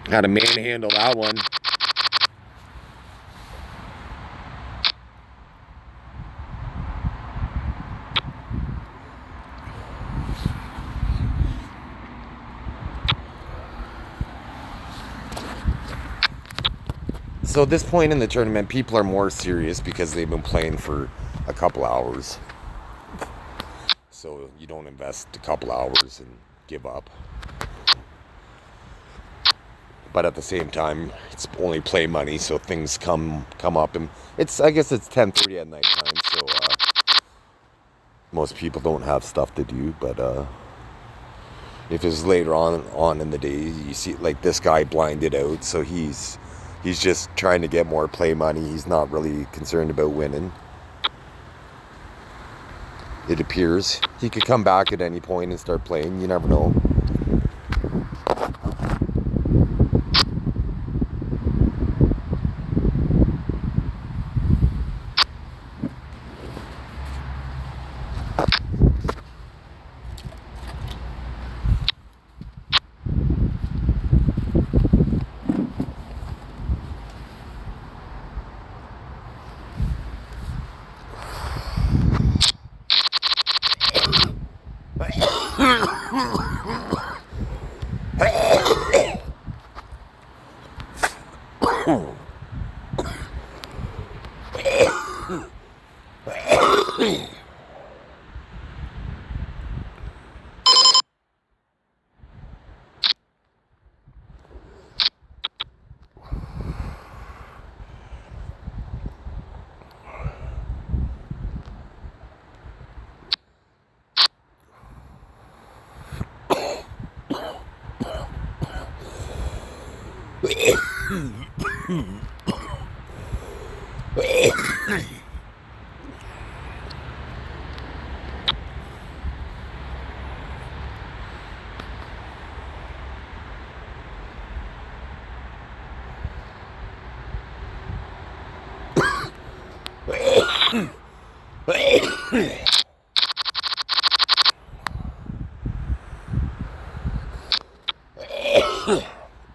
[SPEAKER 1] Had to manhandle that one. So at this point in the tournament, people are more serious because they've been playing for a couple hours. So you don't invest a couple hours and give up. But at the same time, it's only play money, so things come up, and I guess it's 10:30 at night time, so most people don't have stuff to do. But if it's later on in the day, you see like this guy blinded out, so he's just trying to get more play money. He's not really concerned about winning. It appears he could come back at any point and start playing. You never know.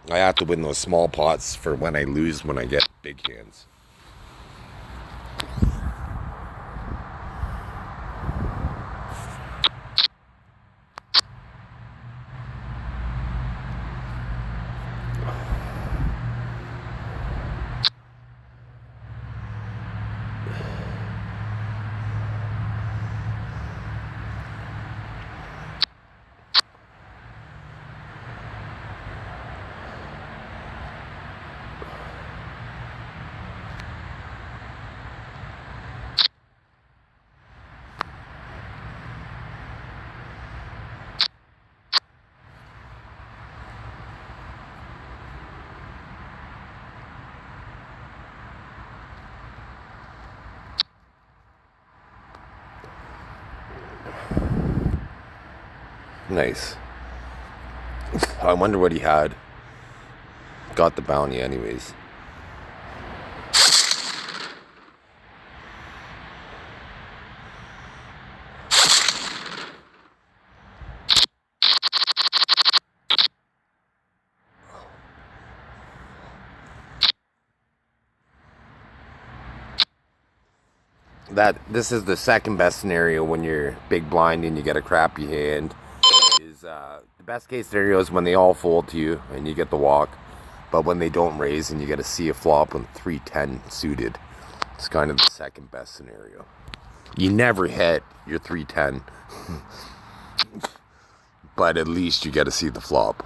[SPEAKER 1] I have to win those small pots for when I lose, when I get big hands. Nice. I wonder what he had. Got the bounty anyways. This is the second best scenario when you're big blind and you get a crappy hand. The best case scenario is when they all fold to you and you get the walk, but when they don't raise and you get to see a flop with 3-10 suited, it's kind of the second best scenario. You never hit your 3-10, but at least you get to see the flop.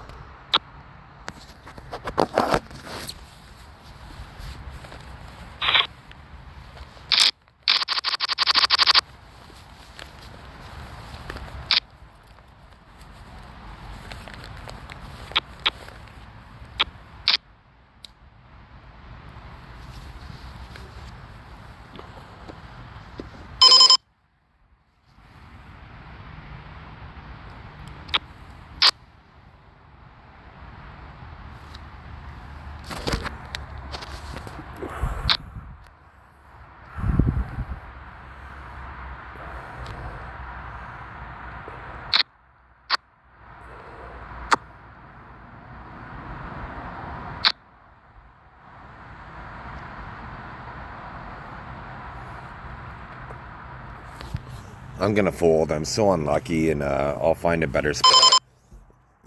[SPEAKER 1] I'm gonna fold. I'm so unlucky, and I'll find a better spot.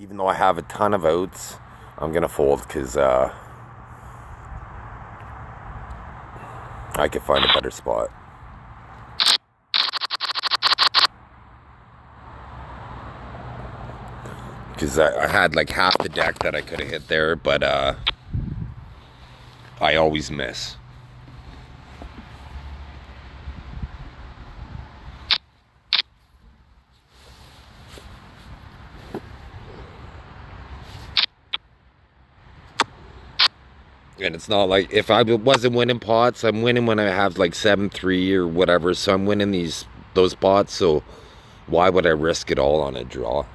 [SPEAKER 1] Even though I have a ton of outs, I'm gonna fold because I could find a better spot. Because I had like half the deck that I could have hit there, but I always miss. And it's not like if I wasn't winning pots, I'm winning when I have like 7-3 or whatever. So I'm winning those pots. So why would I risk it all on a draw?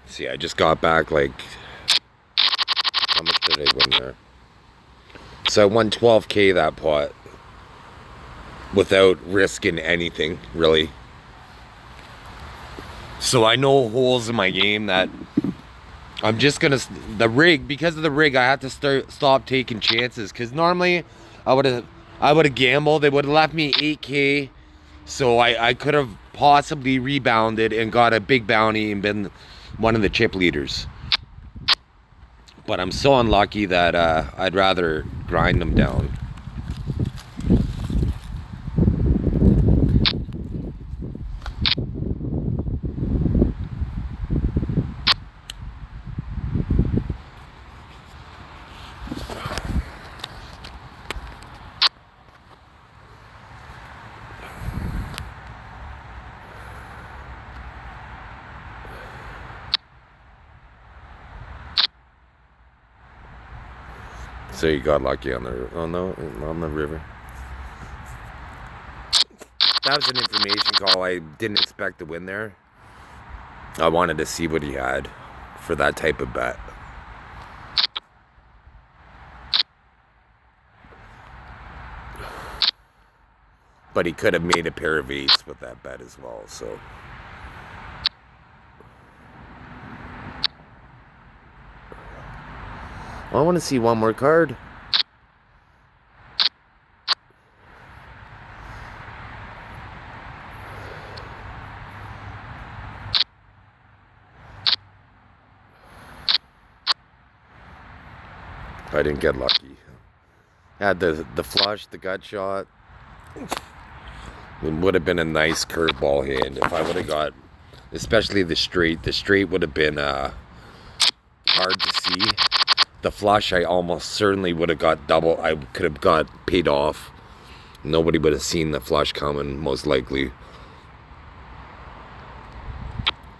[SPEAKER 1] See, I just got back like, how much did I win there? So I won 12K that pot without risking anything, really. So I know holes in my game that I'm just gonna, because of the rig, I have to stop taking chances. Because normally I would have gambled. They would have left me 8K, so I could have possibly rebounded and got a big bounty and been one of the chip leaders. But I'm so unlucky that I'd rather grind them down. So you got lucky on the river. That was an information call. I didn't expect to win there. I wanted to see what he had for that type of bet. But he could have made a pair of eights with that bet as well, so. I want to see one more card. I didn't get lucky. Had the flush, the gut shot. It would have been a nice curveball hand if I would have got, especially the straight. The straight would have been hard to see. The flush, I almost certainly would have got double. I could have got paid off. Nobody would have seen the flush coming, most likely.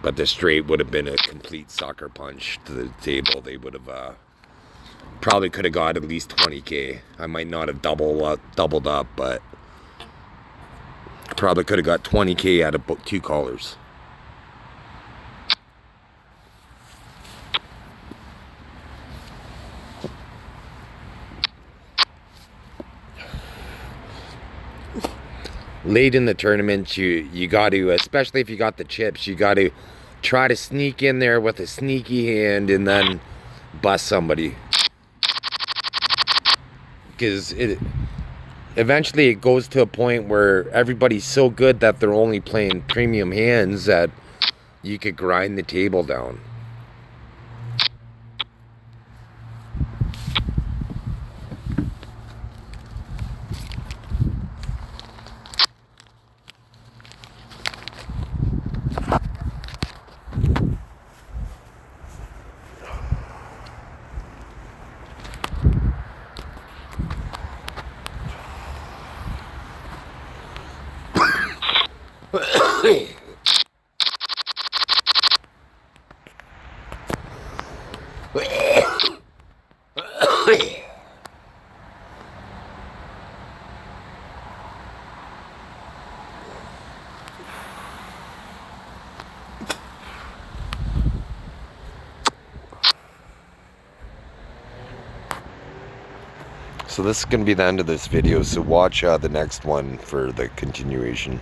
[SPEAKER 1] But the straight would have been a complete sucker punch to the table. They would have probably could have got at least 20K. I might not have doubled up, but probably could have got 20K out of two callers. Late in the tournament, you got to, especially if you got the chips, you got to try to sneak in there with a sneaky hand and then bust somebody. Because eventually it goes to a point where everybody's so good that they're only playing premium hands that you could grind the table down. So this is going to be the end of this video, so watch the next one for the continuation.